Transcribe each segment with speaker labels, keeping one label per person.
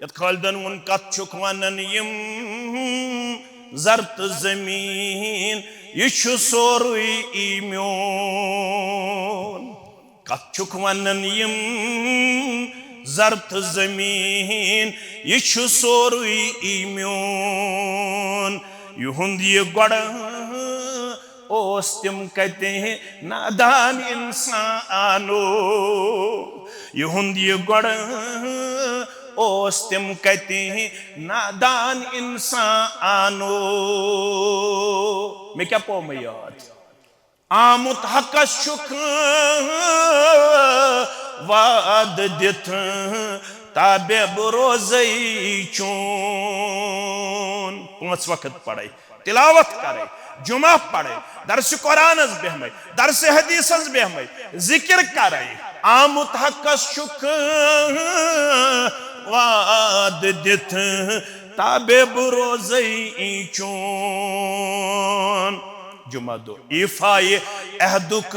Speaker 1: यत खालिदन उन कत छुक वनन यम जरत जमीन यह सोरुई ईम्योन कत छुक वनन यम जरत जमीन यह सोरुई ईम्योन युहुंद यह गड़ ओस तिम कहते हैं नादान इंसानो युहुंद यह गड़ ओस तिम कहते हैं नादान इंसानो मैं क्या पोम याद आमुत हक शुक वाद दिथ ताबे बरोजई चून 5 वक्त पढ़े तिलावत करे जुमा पढ़े दर्स कुरान बेहमे दर्स हदीस बेहमे जिक्र करे आमुत हक शुक वाद दिथ ताबे बरोजई चून जुमा दो इफाए अहदुक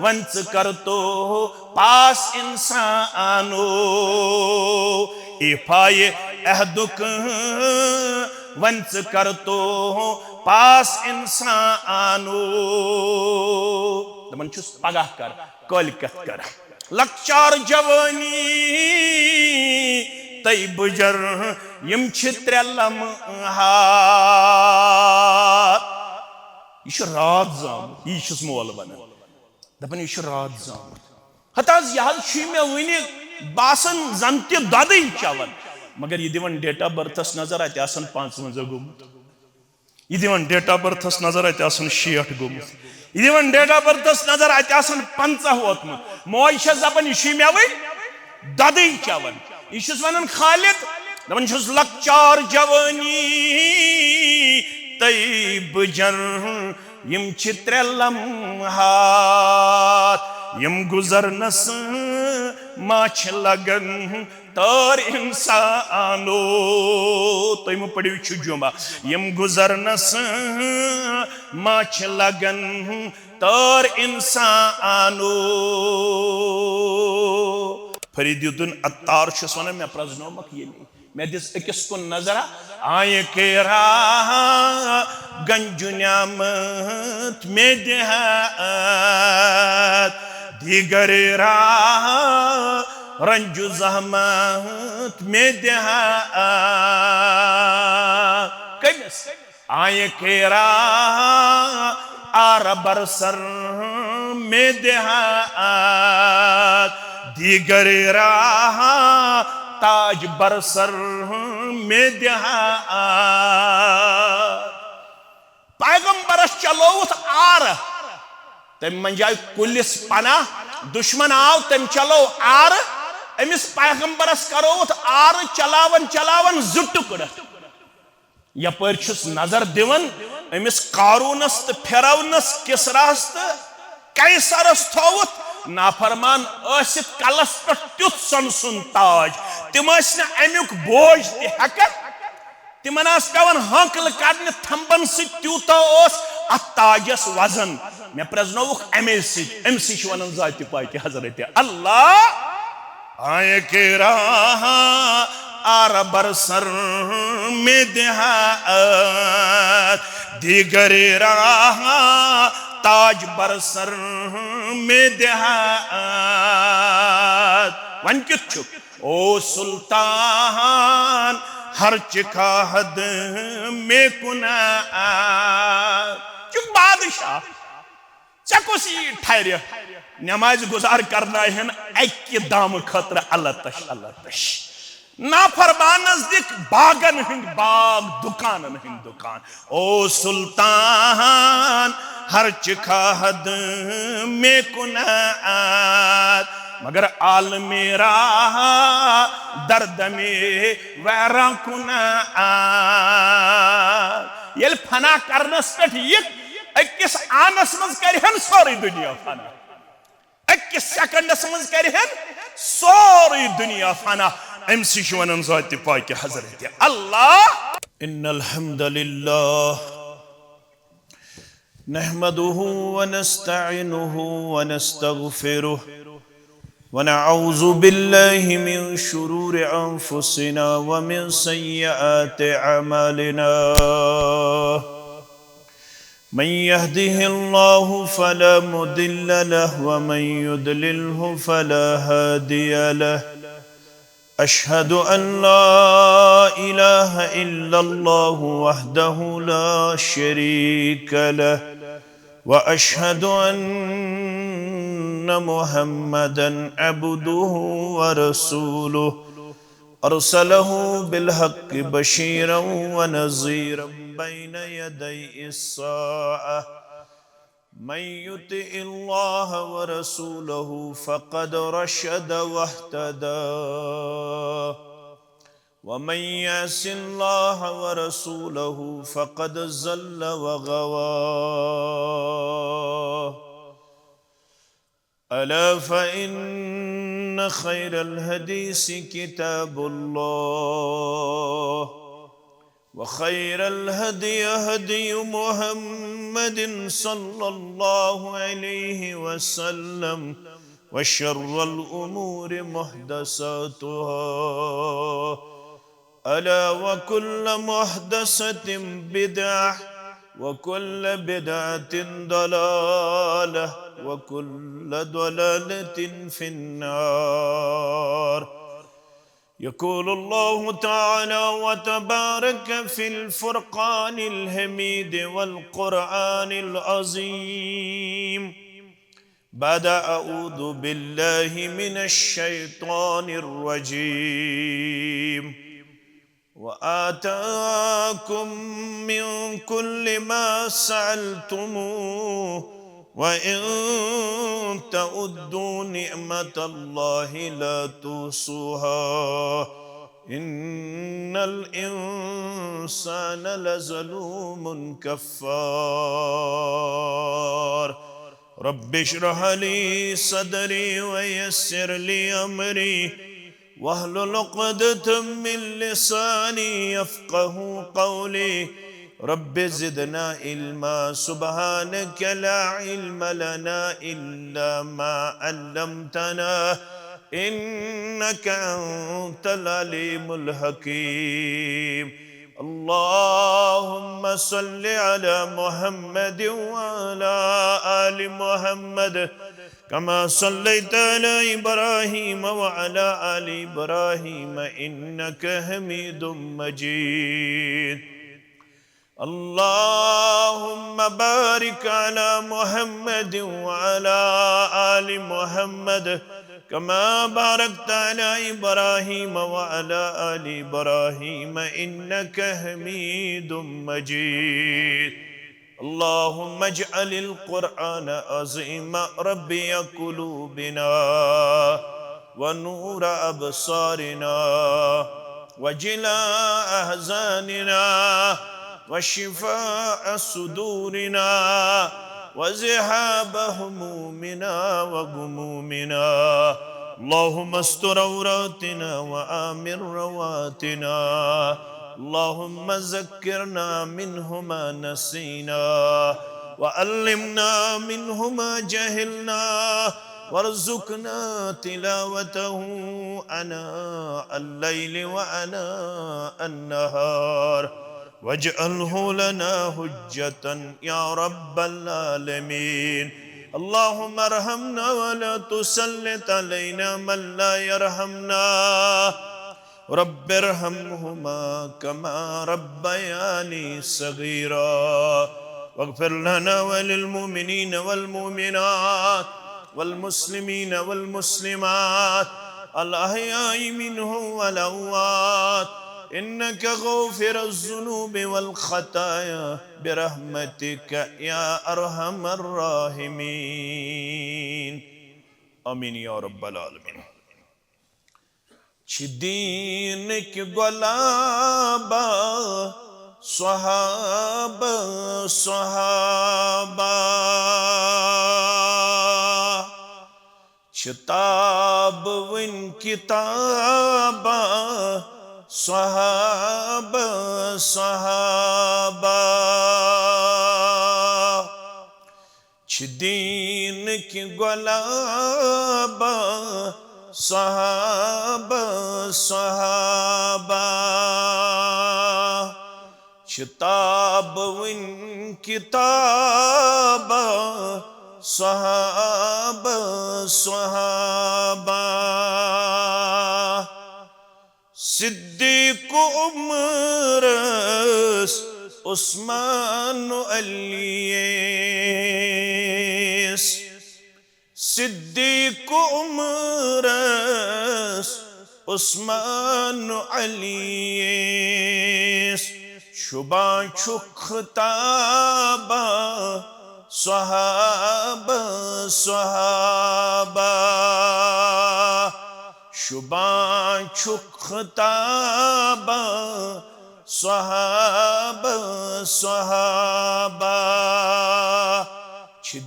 Speaker 1: वंच कर तो पास इंसानो इफाए अहदुक वंच कर तो पास इंसानो दमन छुस पगाह कर कलिकत कर लक्चार जवानी तई बुजर यम छित्र लम्हात यह रात जाम यह मोल वन दपन यह रात जाम हताज यह मे वन बासन जन तद चवन मगर यह दिवन डेट ऑफ बर्थस नजर अत 55 गोमुत यह दिवन डेट ऑफ बर्थस नजर अत 60 गोमुत यह दिवन डेट ऑफ बर्थस नजर अत 50 वोतमुत मोज दपन यह मे वन दद चवन यह वन खालिद दपन लक्चार जवानी तैब जर यम छित्र लम्हात यम गुजरनस माछ लगन तर इंसानो तुम पढ़ो जुमा यम गुजरनस माछ लगन तर इंसानो फरीदुद्दीन अत्तार वन मे प्रजनोमक ये मैं दिस अकिस कुन नजरा आय के राह गंजु न्यामत में देहात दीगर राह रंजु जहमत में देहात कमिस आय के राह आर बरसर में देहात दीगर राह ताज बरसर में पैगंबरस चलोत आर तम मंजाय कुलिस पना दुश्मन आव तम चलो आर अमिस पैगंबरस करोत आर चलावन चलावन जुटुकड़ यपर नजर दिवन अमिस कारूनस तो फिरौनस किसरास तो कैसरस थोवत नाफरमान आसित कलस पे तुथ सन सुन ताज तिम अमुक बोझ तक तिमन पेवन हंकल कड़ने थंबन सूत अत ताजस वजन मे प्रजनोक अमे वन जाति पाक हजरत अल्लाह आय के राह आर बरसर में देहात दीगर राह ताज बरसर में देहात वन कित ओ सुल्तान हर चिका हद में कुना चुप बादशाह चकुसी ठहर नमाज गुजार करना है एक दाम खतर अल्लाह तश नाफरमानस दिख बागन हिंद बाग दुकानन हिंद दुकान ओ सुल्तान हर चिका हद में कुनात मगर आल मेरा दर्द में वैरा कुनात ये फना करनस पे अकिस आनस मज करहन सोरी दुनिया फना अकिस सेकंडस मज करहन सोरी दुनिया फना एमसी वन जाति पाक हजरत अल्लाह इन्नल हम्दुलिल्लाह नहमदुहु व नस्तईनुहु व नस्तगफिरुह ونعوذ بالله من شرور أنفسنا ومن سيئات أعمالنا من يهده الله فلا مضل له ومن يضلله فلا هادي له أشهد أن لا إله إلا الله وحده لا شريك له وأشهد أن محمدا عبده ورسوله أرسله بالحق بشيرا ونذيرا بين يدي الساعة من يطع الله ورسوله فقد رشد واهتدى ومن يعص الله ورسوله فقد ضل وغوى ألا فإن خير الحديث كتاب الله وخير الهدي هدي محمد صلى الله عليه وسلم وشر الأمور محدثاتها ألا وكل محدثة بدعة وكل بدعة ضلالة وكل ضلالة في النار يقول الله تعالى وتبارك في الفرقان الحميد والقرآن العظيم بعد أعوذ بالله من الشيطان الرجيم وآتاكم من كل ما سألتموه وإن تعدوا نعمة الله لا تحصوها إن الإنسان لظلوم كفار رب اشرح لي صدري ويسر لي أمري واحلل عقدة من لساني يفقه قولي رب زدنا علما سبحانك لا علم لنا إلا ما علمتنا إنك أنت العليم الحكيم اللهم صل على محمد وعلى آل محمد كما صليت على إبراهيم وعلى آل إبراهيم إنك حميد مجيد اللهم بارك على محمد وعلى آل محمد كما باركت على إبراهيم وعلى آل إبراهيم إنك حميد مجيد اللهم اجعل القرآن عظيم ربي قلوبنا ونور أبصارنا وجلاء أحزاننا وشفاء صدورنا وذهاب همومنا وغمومنا اللهم استر عوراتنا وآمن رواتنا اللهم ذكرنا منه ما نسينا وعلمنا منه ما جهلنا وارزقنا تلاوته آناء الليل وآناء النهار واجعله لنا حجة يا رب العالمين اللهم ارحمنا ولا تسلط علينا من لا يرحمنا رب ارحمهما كما ربياني صغيرا واغفر لنا وللمؤمنين والمؤمنات والمسلمين والمسلمات الأحياء منهم والأموات إنك غافر الذنوب والخطايا برحمتك يا أرحم الراحمين آمين يا رب العالمين دينك غلابا صحابة شتاب وين كتابا صحابة دين की गुलाबा सहाबा सहाबा किताब वन किताबा सहाबा सहाबा सिद्दीक उमरस उस्मान अलीस सिद्दीक उमरस उस्मान अलीस शुबा छुखताबा सहाबा सहाबा शुबा छुखताबा सहाबा सहाबा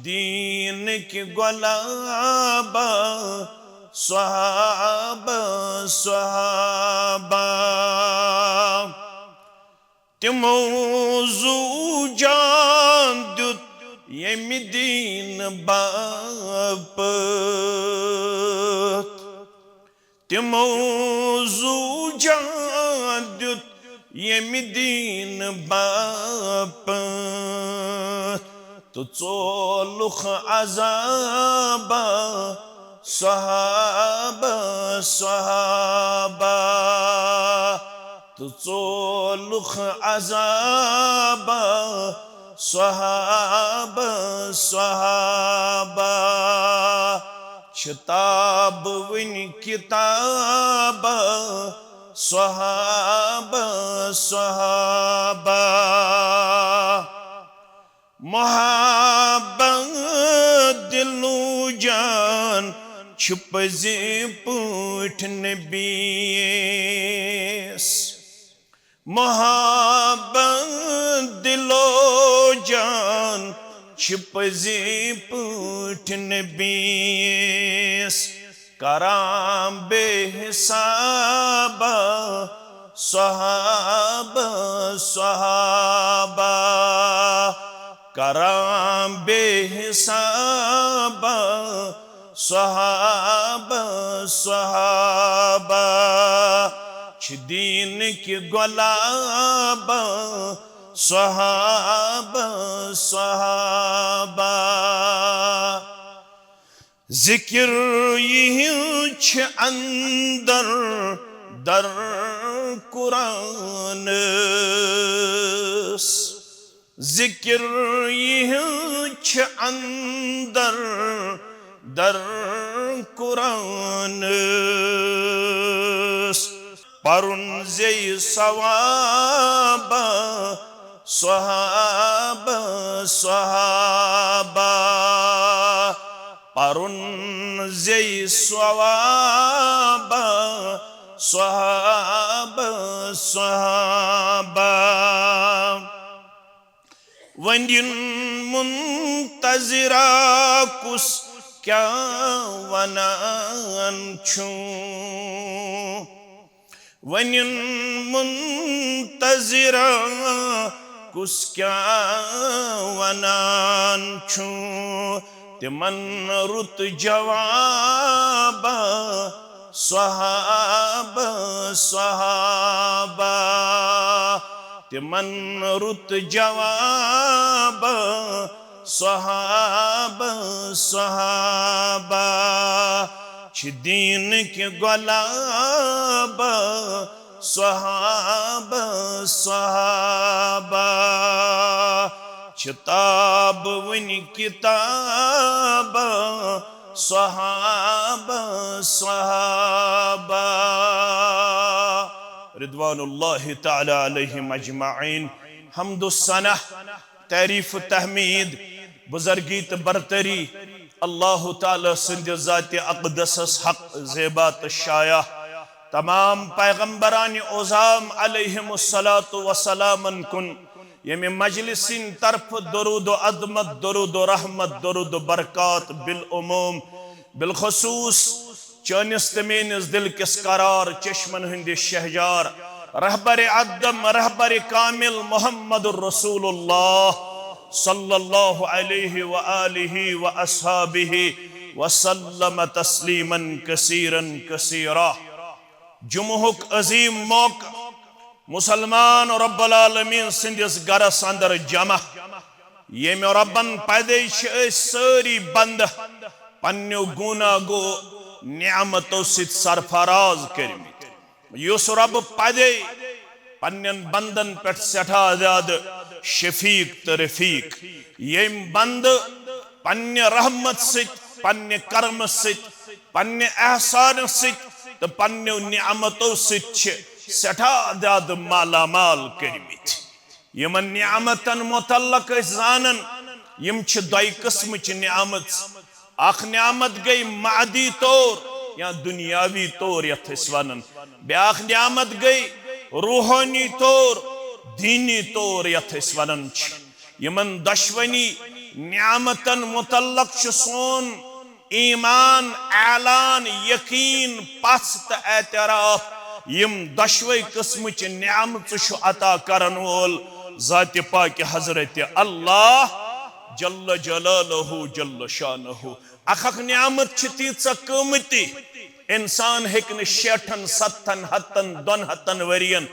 Speaker 1: दीन की गुलाबा सहाबा सहाबा तिमो जू जान दुत यमि दीन बापत तिमो जू जान दुत यमि दीन बापत तो चोलुख अज़ाबा सहाबा सहाबा तो चोलुख अज़ाबा सहाबा सहाबा किताब वन किताबा सहाबा सहाबा मोहब्बत दिलू जान छुपज़े पूठ नबीस मोहब्बत दिलो जान छुपज़े पूठ नबीस कराम बेहिसाबा सहाबा सहाबा कराम बेहिसाबा सहाबा सहाबा दीन की गुलाबा सहाबा सहाबा जिक्र यही अंदर दर कुरान जिक्र यही अंदर दर कुरान परुन जे सवाबा सहाबा सहाबा परुन जे सवाबा सहाबा सहाबा वंदिन मुंतज़िरा कुस क्या वनान छू वनिन मुंतज़िरा कुस क्या वनान छू तिमन रुत जवाबा सहाबा सहाबा तिमन रुत जवाबा सहाबा सहाबा दीन के गुलाबा सहाबा सहाबा किताब वन किताबा सहाबा सहाबा रिदवानुल्लाहि तआला अलैहिम अजमाइन हम्दुस्सना तारीफ तहमीद बुज़र्गी त बरतरी अल्लाह ताला सिंध ज़ात अक़दस हक़ ज़ेबात शाया तमाम पैगम्बरान ओज़ाम अलैहिमुस्सलातु वस्सलामन कुन यमे मजलिसिन तरफ दरूद व अज़मत दरूद व रहमत दरूद व बरकात बिल उमूम बिल खुसूस चनिस तमेनिस दिल किस करार चश्मन हंदि शहजार रहबर अदम रहबर कामिल मुहम्मदुर रसूलुल्लाह सल्लल्लाहु अलैहि व आलिहि व अस्हाबिहि वसल्लम तस्लीमन कसीरन कसीरा। जुमुहुक अजीम मौका मुसलमान रब्बुल आलमीन सिंदिस गरस अंदर जमा येम रब्बन पैदैश सारी बंद पन्नु गुना गो नियामतों सित सरफराज करमित युस रब पैदे पन्नन बंदन पे सठा ज्याद शफीक तो रफीक येम बंद पन्ने रहमत सित पन्ने कर्म सित पन्ने एहसान सित तो पन्ने नियामतों सित सठा ज्याद माला माल करमित यमन नियामतन मुतल्लक जानन यम दय किस्म नियामत अख नियामत गई मादी तौर या दुनियावी तौर यथ वन ब्याख नियामत गई रूहानी तौर दीनी तौर यथ वन यमन दशवनी नियामतन मुतल्लक सोन ईमान ऐलान यकीन पस तो एतराफ यम दशवे किस्म नियामत अता करन वोल ज़ात पाक हजरत अल्लाह जल्ल जलालहु जल्ल शानहु। अख नियामत तीच कीमती इंसान हेक 60 70 100 200 वरियन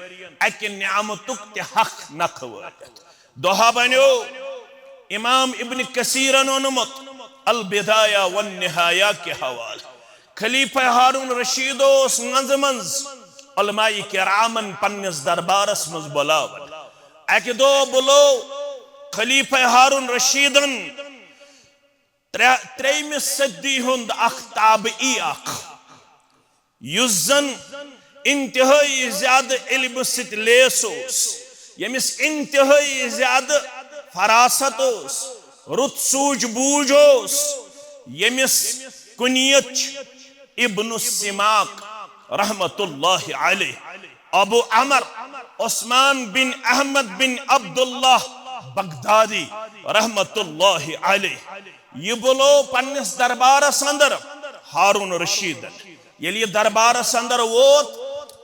Speaker 1: अक नियामतुक ते हक नख वात दोहा बनो इमाम इब्न कसीरन ओनमुत अल बिदाया वन निहाया के हवाल खलीफा हारून रशीद मंज उलमाए किरामन पन्निस दरबारस मज बुलावन अक दो बुलो खलीफा हारून रशीदन त्रेम सदी हुंद अख ताबई अख युस जन इंतहाई ज्यादा इल्म सित लेस यमिस इंतहाई ज्यादा फरासत रुत सूझ बूझ यमिस कुनियत इब्न सिमाक रहमतुल्लाहि अलैह अबू अमर उस्मान बिन अहमद बिन अब्दुल्लाह बगदादी रहमतुल्लाहि अलैह ये बोलो पन्निस दरबारस अंदर हारून रशीदन ये दरबारस अंदर वोत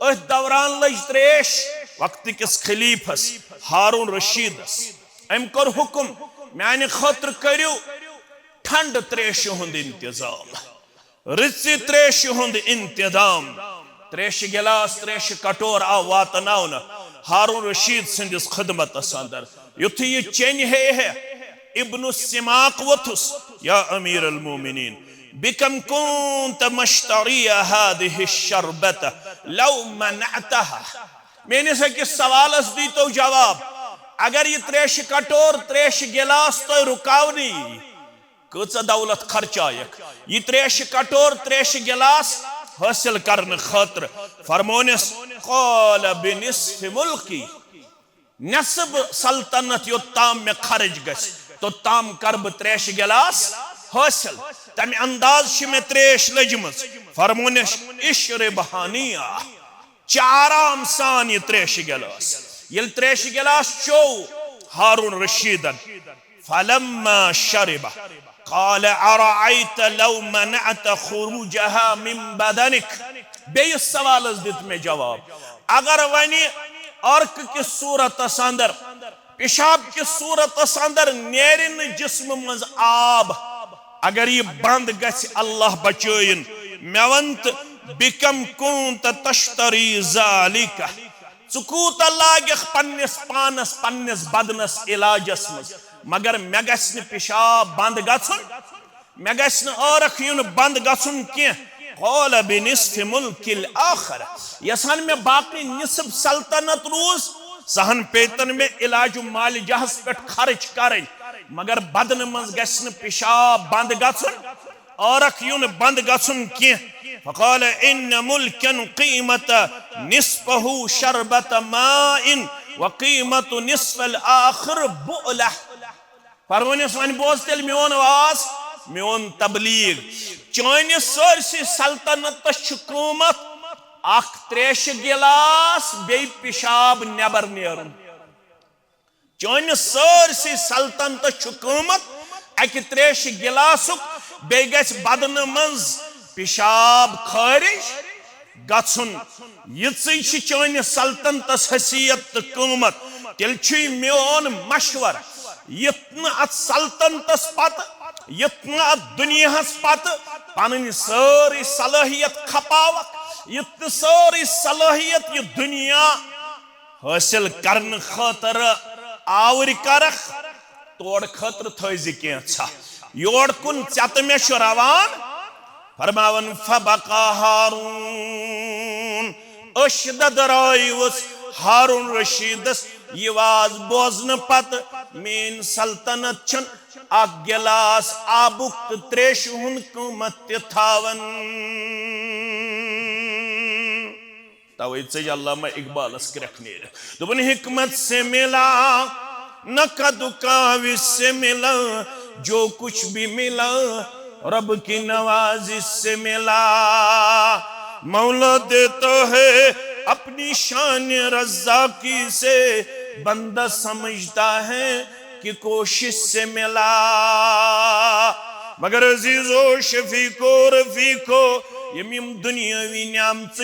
Speaker 1: अथ दौरान लज त्रेश वक्त किस खलीफस हारून रशीदस अम कर हुक्म माने खतर करियो ठंड त्रेश हुंद इंतजाम रिci त्रेश हुंद इंतजाम त्रेश गिलास त्रेश कटोर आ वातनावन हारून रशीद सिंदिस खिदमत अंदर युथि ये चेन है इब्न सिमाक वथुस या अमीर अल मोमिनीन बिकम कुंत मश्तरिया हादिहि शरबत लौ मनअतहा। मैंने से किस सवाल दी तो जवाब अगर ये त्रेश कटोर त्रेश गिलास तो रुकावनी कच दौलत खर्चायक ये त्रेश कटोर त्रेश गिलास हासिल करने खातिर फरमोनिस क़ाल बिनिस्फ़ि मुल्की नस्ब सल्तनत योत्ताम में खर्च गस तो ताम करब त्रेश गिलास हासिल तमे अंदाज में त्रेश लजमस फरमोनिस इश्रिब हानिया चाराम सान ये त्रेश गिलास ये त्रेश गिलास चो हारून रशीदन फलम्मा शरिबा क़ाल अरअयत लौ मनअत खुरूजहा मिन बदनिक। बेइस सवाल दित में जवाब अगर वनी अर्क की सूरत अंदर पेशाब की सूरत अंदर नेरिन जिस्म मज आब अगर ये बंद गछ अल्लाह बचोइन मेवंत बिकम कुंत तश्तरी ज़ालिका चुकूत लाग पन्निस पानस पन्निस बदनस इलाजस मज मगर मे गछ पेशाब बंद गछुन मे गछ औरख युन बंद गछुन के क़ाल बिनिस्फ़ि मुल्किल आखिर यसन में बाकी निस्ब सल्तनत रूस सहन पेतन में इलाज माल जहस पे खर्च करें मगर बदन मज गछ पेशाब बंद गछुन औरख युन बंद गछुन के फ़क़ाल इन्न मुल्कन क़ीमत निस्फ़हु शरबत माइन व क़ीमत निस्फ़ल आखिर बुअला। फरमानिस वन बोज तेल मोन वास मोन तबलीग चानि सरसी सल्तनत क़ीमत अख त्रेश गिलास बे पेशाब नबर नेरन चानि सरसी सल्तनत क़ीमत अक त्रेश गिलासुक बे गछ बदन मज पेशाब खारिज गछुन यित्सै चानि सल्तनतस हसीयत तो क़ीमत तेल मोन मशवर यत्न अत सल्तनतस पत यत्न अत दुनियाहस पत पनन सारी सलाहियत खपावत यत्न सारी सलाहियत ये दुनिया हासिल करने खातर आवर करख तोड़ खातर थज कैसा योड़ कुन चत मे रवान फरमावन फबका हारून अशदद रायवस हारून रशीदस ये वाज बोजन पत मेन सल्तनत छन अक गिलास आबुक त्रेश हुन क़ीमत थावन तवे चज अल्लामा इकबालस क्रख नेर दोपन हिकमत से मिला न कदुकाविश से मिला जो कुछ भी मिला रब की नवाजिश से मिला मौला देता है अपनी शान रज़्ज़ाक़ी से बंदा समझता है कि कोशिश से मिला मगर अजीजो शफीको रफीको यम दुनियावी न्यामत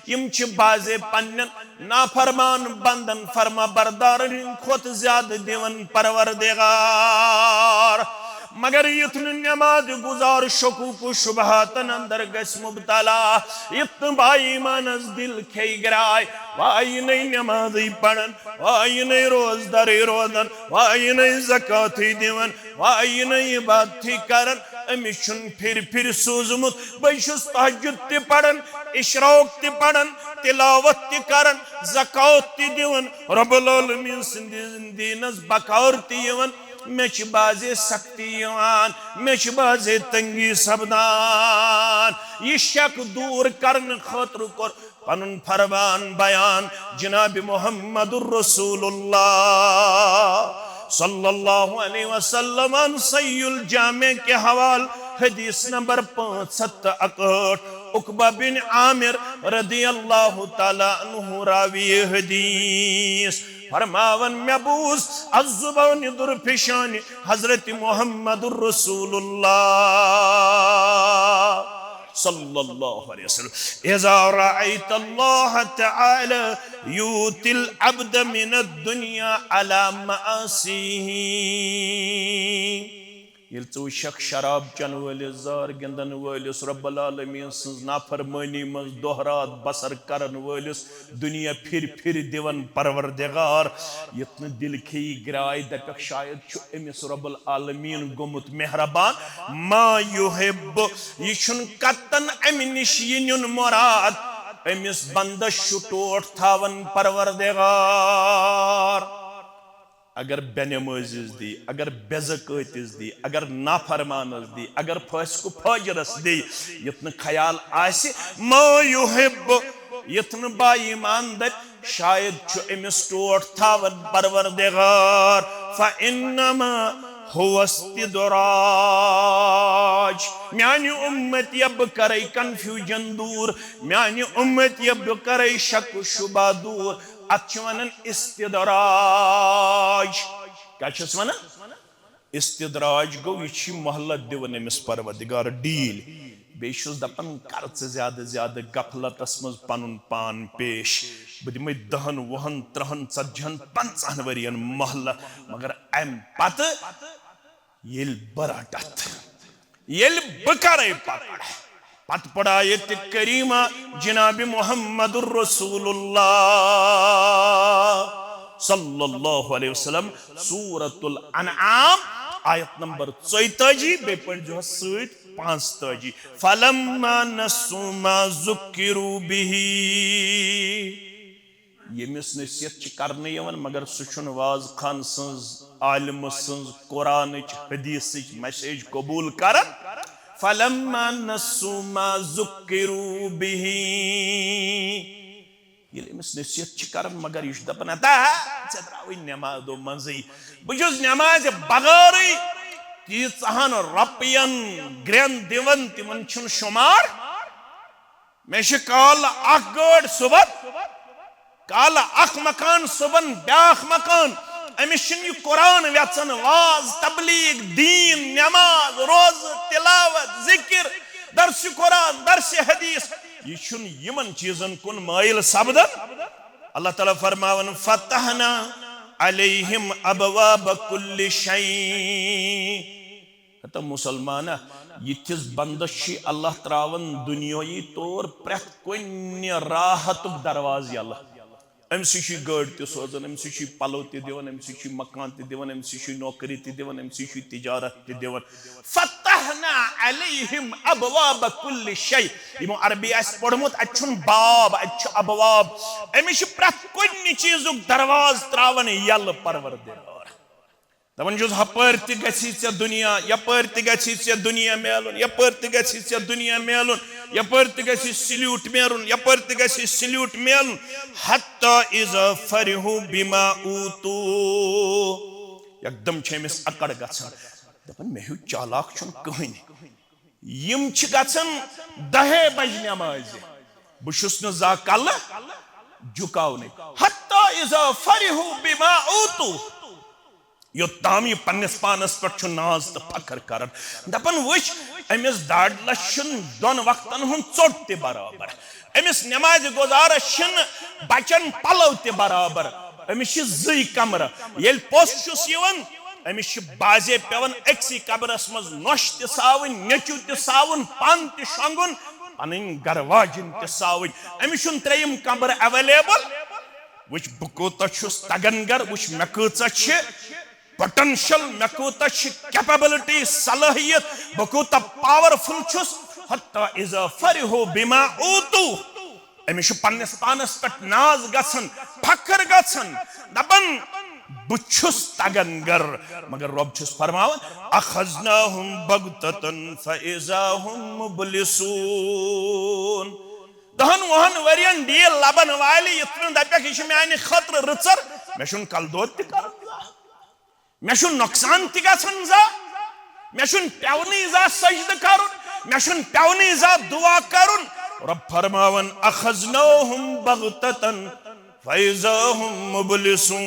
Speaker 1: यम बाजे पन्न नाफरमान बंदन फरमा बरदार खोत ज्यादा दिवन परवरदिगार मगर युथन नमाज गुजार शकूक शुबहातन अंदर गस मुबतला इतन बाई मानस दिल खे गिराय वाई नहीं नमाज पढ़न वाई नहीं रोजदारी रोदन वाई नहीं ज़कात दिवन वाई नहीं बात करन अमिस फिर सूजमुत बशुस तहज्जुद ते पढ़न इशराक ते पढ़न तिलावत ते करन ज़कात ते दिवन रब्बुल आलमीन दीनस बकार ते यवन मे बाजे सख्ती मे बाजे तंगी सपदान यह शक दूर करने खातर कर पनुन फरमान बयान जनाब मुहम्मदुर रसूलुल्लाह सल्लल्लाहु अलैहि वसल्लम सहीहुल जामे के हवाल हदीस नंबर 561 उकबा बिन आमिर रदियल्लाहु ताला अन्हु रावी हदीस फरमावन महबूस अज़्ज़ुबान दुरफिशान हजरत मुहम्मदुर रसूलुल्लाह सल्लल्लाहु अलैहि वसल्लम इज़ा रअयतल्लाह तआला यूतिल अब्द मिनद दुनिया अला मआसीही ये चूशक शराब चन वलिस जार गिंदन वलिस रब्बुल आलमीन सज नाफरमानी मज दोहरात बसर करन वलिस दुनिया फिर दिवन परवरदिगार यत्न दिल खी गिराय दपक शायद छु अमिस रब्बुल आलमीन गोमुत मेहरबान मा युहिब यिछुन कतन अमि निश यिनुन मुराद अमिस बंदश टोट थावन परवरदिगार अगर बेनमाजिस दी अगर बेज़कातिस दी अगर नाफरमानस दी अगर फासिक फाजिरस दी यत्न ख्याल आसि मा युहिब यत्न बा ईमान दप शायद छु अमिस टोट थावन परवरदिगार फ़इन्नमा हुवा इस्तिदराज म्यानि उम्मत यब करे कंफ्यूजन दूर म्यानि उम्मत यब करे शक शुबा दूर अचवनन इस्तिदराज क्या वना इस्तिदराज गो यह मोहलत दिवन अमिस परवरदिगार डील बेशुस दपन कर ज्यादा ज्यादा गफलतस मज पनुन पान पेश बह दिमे 10 20 30 40 50 वरियन मोहलत मगर अम पत येल बराटत येल बकरे पत पढ़ायत करीमा जनाब मुहम्मदुर रसूलुल्लाह सल्लल्लाहु अलैहि वसल्लम सूरतुल अनआम आयत नंबर 44 बे पढ़ जो सत 45 फलम्मा नस्सू मा ज़ुक्किरू बिही यमिस नसीहत करने यवन मगर सुन वाज खान सज आलिम सज कुरान हदीस मैसेज कबूल कर फलम्मा नस्सू मा ज़ुक्किरू बिही यमिस नसीहत कर मगर यह दपन द्राव नमाजो मजी बहुस नमाज बगैर तीहन रपियन ग्रेन दिवन तिमन शुमार मे काल गाड़ सुबह काल मकान सुबन ब्याख मकान अमिस कुरान वेचन वाज तबलीग दीन नमाज रोज तिलावत जिक्र दर्स कुरान दर्स हदीस यह चीजन कुन माइल सपदन अल्लाह ताला फरमावन फतहना अलैहिम अबवाब कुल्लि शै। तो मुसलमान यिथिस बंदस अल्लाह त्रावन दुनियाई तौर प्रेथ कुन राहत दरवाज यल्ला। अमस गाड़ त सोजान, अमस पलो दिवान, अमस मकान दिवान, अमस नौकरी दिवान, अमस तिजारत दिवान। फतहना अलैहिम अबवाब कुल्लि शै। यमो अरबी आस पढ़मुत अछुन बाब अछ अबवाब। अमिस प्रेथ कुन चीजुक दरवाज त्रावन यल परवरदिगार। दपन जुस हपर त गछि चे दुनिया, यपर त गछि चे दुनिया मेलुन, यपर त गछि चे दुनिया मेलुन, यपर त गछि सल्यूट मेरुन, यपर त गछि सल्यूट मेलुन। हत्ता इज़ा फरिहु बिमा ऊतू। एकदम छमिस अकड़ गछन। दपन मे हु चालाक छुन कहिन। यम छ गछन 10 बज नमाज। बुशुस न जा कल झुकावने। हत्ता इज़ा फरिहु बिमा ऊतू। योत्ताम यह पन्नस पानस पे नाज तो फखर कर। दपन वुच अमिस दाड़ लशन दोन वक्तन हुन चोट ते बराबर। अमिस नमाज गुजारस बचन पलो ते बराबर। अमिस जई कमर येल पोस्ट छुस यवन अमिस बाजे पेवन एक्सी कबरस मज नोश ते सावन, नेचु ते सावन, पान ते शंगुन, पन गरवाजिन ते सावन। Amish त्रेयम cover available. वुच बकोता छुस तगनगर, वुच मकूचा छ पोटेंशियल, मे कूता कैपेबिलिटी सलाहियत, बह कूता पावरफुल छुस। हत्ता इज़ा फरिहु बिमा ऊतू। अमिस पन्नस पानस पे नाज गछन, फखर गछन। दपन बुछुस तगनगर, मगर रब छुस फरमावन अखज़नाहुम बगततन फइज़ा हुम मुबलिसून। दहन वहन वरियन डील लबन वाली इतन दपक यह माने खतर रचर, मे छुन कल दोद त कर, मे छुन नुकसान त गछन जा, मे छुन पेवनी जा सजद करुन, मे छुन पेवनी जा दुआ करुन। रब फरमावन अखज़नाहुम बगततन फइज़ा हुम मुबलिसून।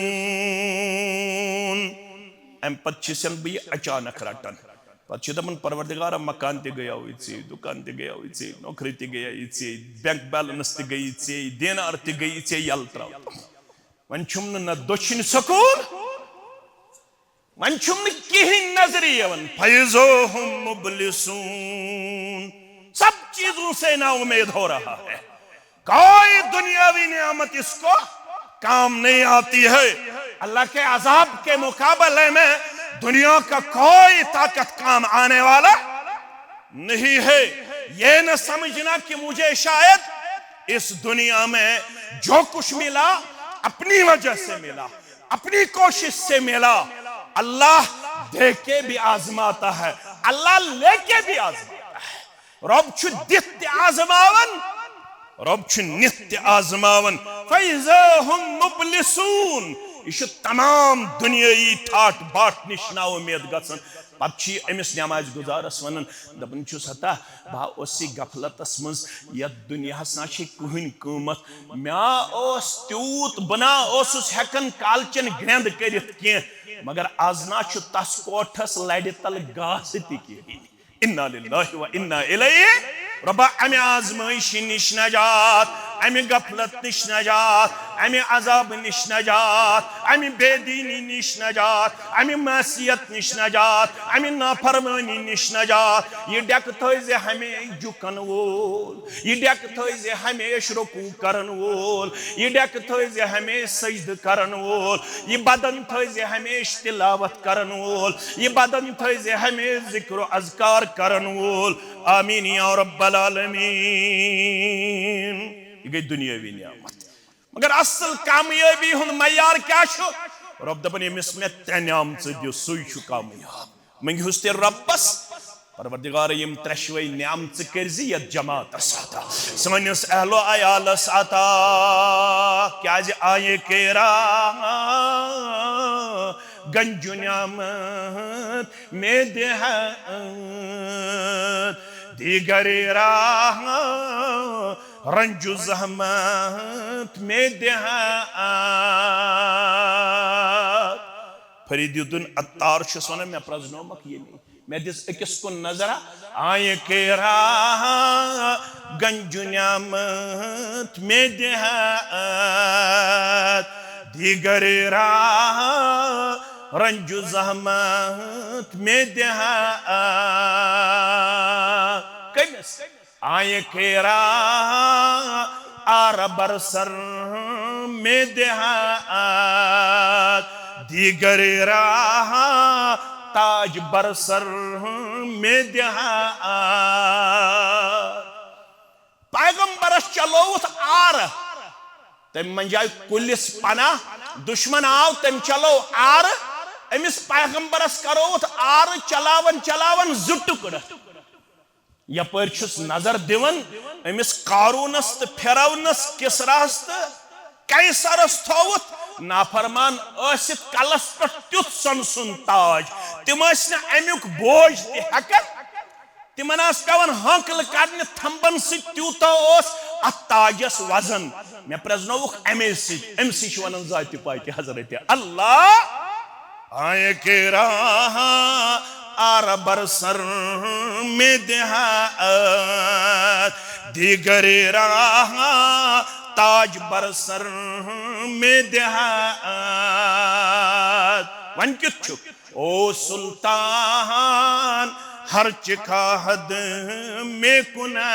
Speaker 1: अम पत छिसन बह अचानक रटन। पे दपान परवरदिगार मकान त गया चे, दुकान त गया चे, नौकरी त गया चे, बैंक बैलेंस त गई चे, देनार त गई चे यल त्राव। वन छुम न दोछिन सकून, वन छुम कहीं नजर यवन। फइज़ा हुम मुबलिसून। सब चीजों से ना उम्मीद हो रहा है। कोई दुनियावी नियामत इसको काम नहीं आती है। अल्लाह के अजाब के मुकाबले में दुनिया का कोई ताकत काम आने वाला नहीं है। ये न समझना कि मुझे शायद इस दुनिया में जो कुछ मिला अपनी वजह से मिला, अपनी कोशिश से मिला। अल्लाह दे के भी आजमाता है, अल्लाह लेके भी आजमाता है। रब छु दित्य आजमावन, रब छु नित्य आजमावन। फइज़ा हुम मुबलिसून। यह तमाम दुनियाई ठाट बाट निश ना उम्मीद गसन। पे अमिस नमाज गुजारस वन दपन हता बह गफलतस मज ये दुनिया ना कहन कीमत। मे तूत बना हेकन कालचन ग्रंद कर मगर आज ना तस कोठस लड़ तल गास तहन। इन्ना लिल्लाहि व इन्ना इलैहि। रब्बा अमे आजमाइशी निश नजात, अमे गफलत निश नजात, अमे अजाब निश नजात, अमे बेदीनी निश नजात, अमे मासियत निश नजात, अमे नाफरमानी निश नजात। ये डक थोजे हमें झुकन वोल, ये डक थोजे हमें रुकू करन वोल, ये डक थोजे हमें सजद करन वोल, ये बदन थोजे हमें तिलावत करन वोल, ये बदन थोजे हमें जिक्र अज़कार करन वोल। आमीन या रब्बल आलमीन। ये गई दुनियावी नियामत। मगर असल कामयाबी हुन मयार क्या छो? रब दपन यमिस मे त्रे नियामत दियो सुई छु कामयाब। मंगहुस ते रब्बस परवरदिगार यम त्रेशवे नियामत करजी यत जमात अता, सनस अहलो अयालस अता। क्या आये केरा गंजु नियामत में देहात, दीगर राह रंजु जहमत में देहात। फरीदुद्दीन अत्तार वन मे प्रजनोमक ये मे दिस अकिस कुन नजरा। आये के राह गंजु नियामत में देहात, दीगर राह रंजु जहमत में देहा कमिस आय केरा आर बरसर में देहा दीगर राह ताज बरसर में देहा पैगंबरस चलोत आर तम मंजाय कुलिस पना दुश्मन आव तम चलो आर अमिस पैगंबरस करोत आर चलावन चलावन जुटुकड़ यपर नजर दिवन अमिस कारूनस तो फिरौनस किसरास तो कैसरस थोवत नाफरमान आसित कलस पे तुथ सुन ताज तिम अमुक बोझ तक तिमन पेवन हंकल कड़ने थंबन सूता अत ताजस वजन मे प्रजनोक अमे वन जाति पाति हजरत अल्लाह आय के राह आर बरसर में देहा दीगर राह ताज बरसर में देहा वन क्युत ओ सुल्तान हर चिकाहद में कुना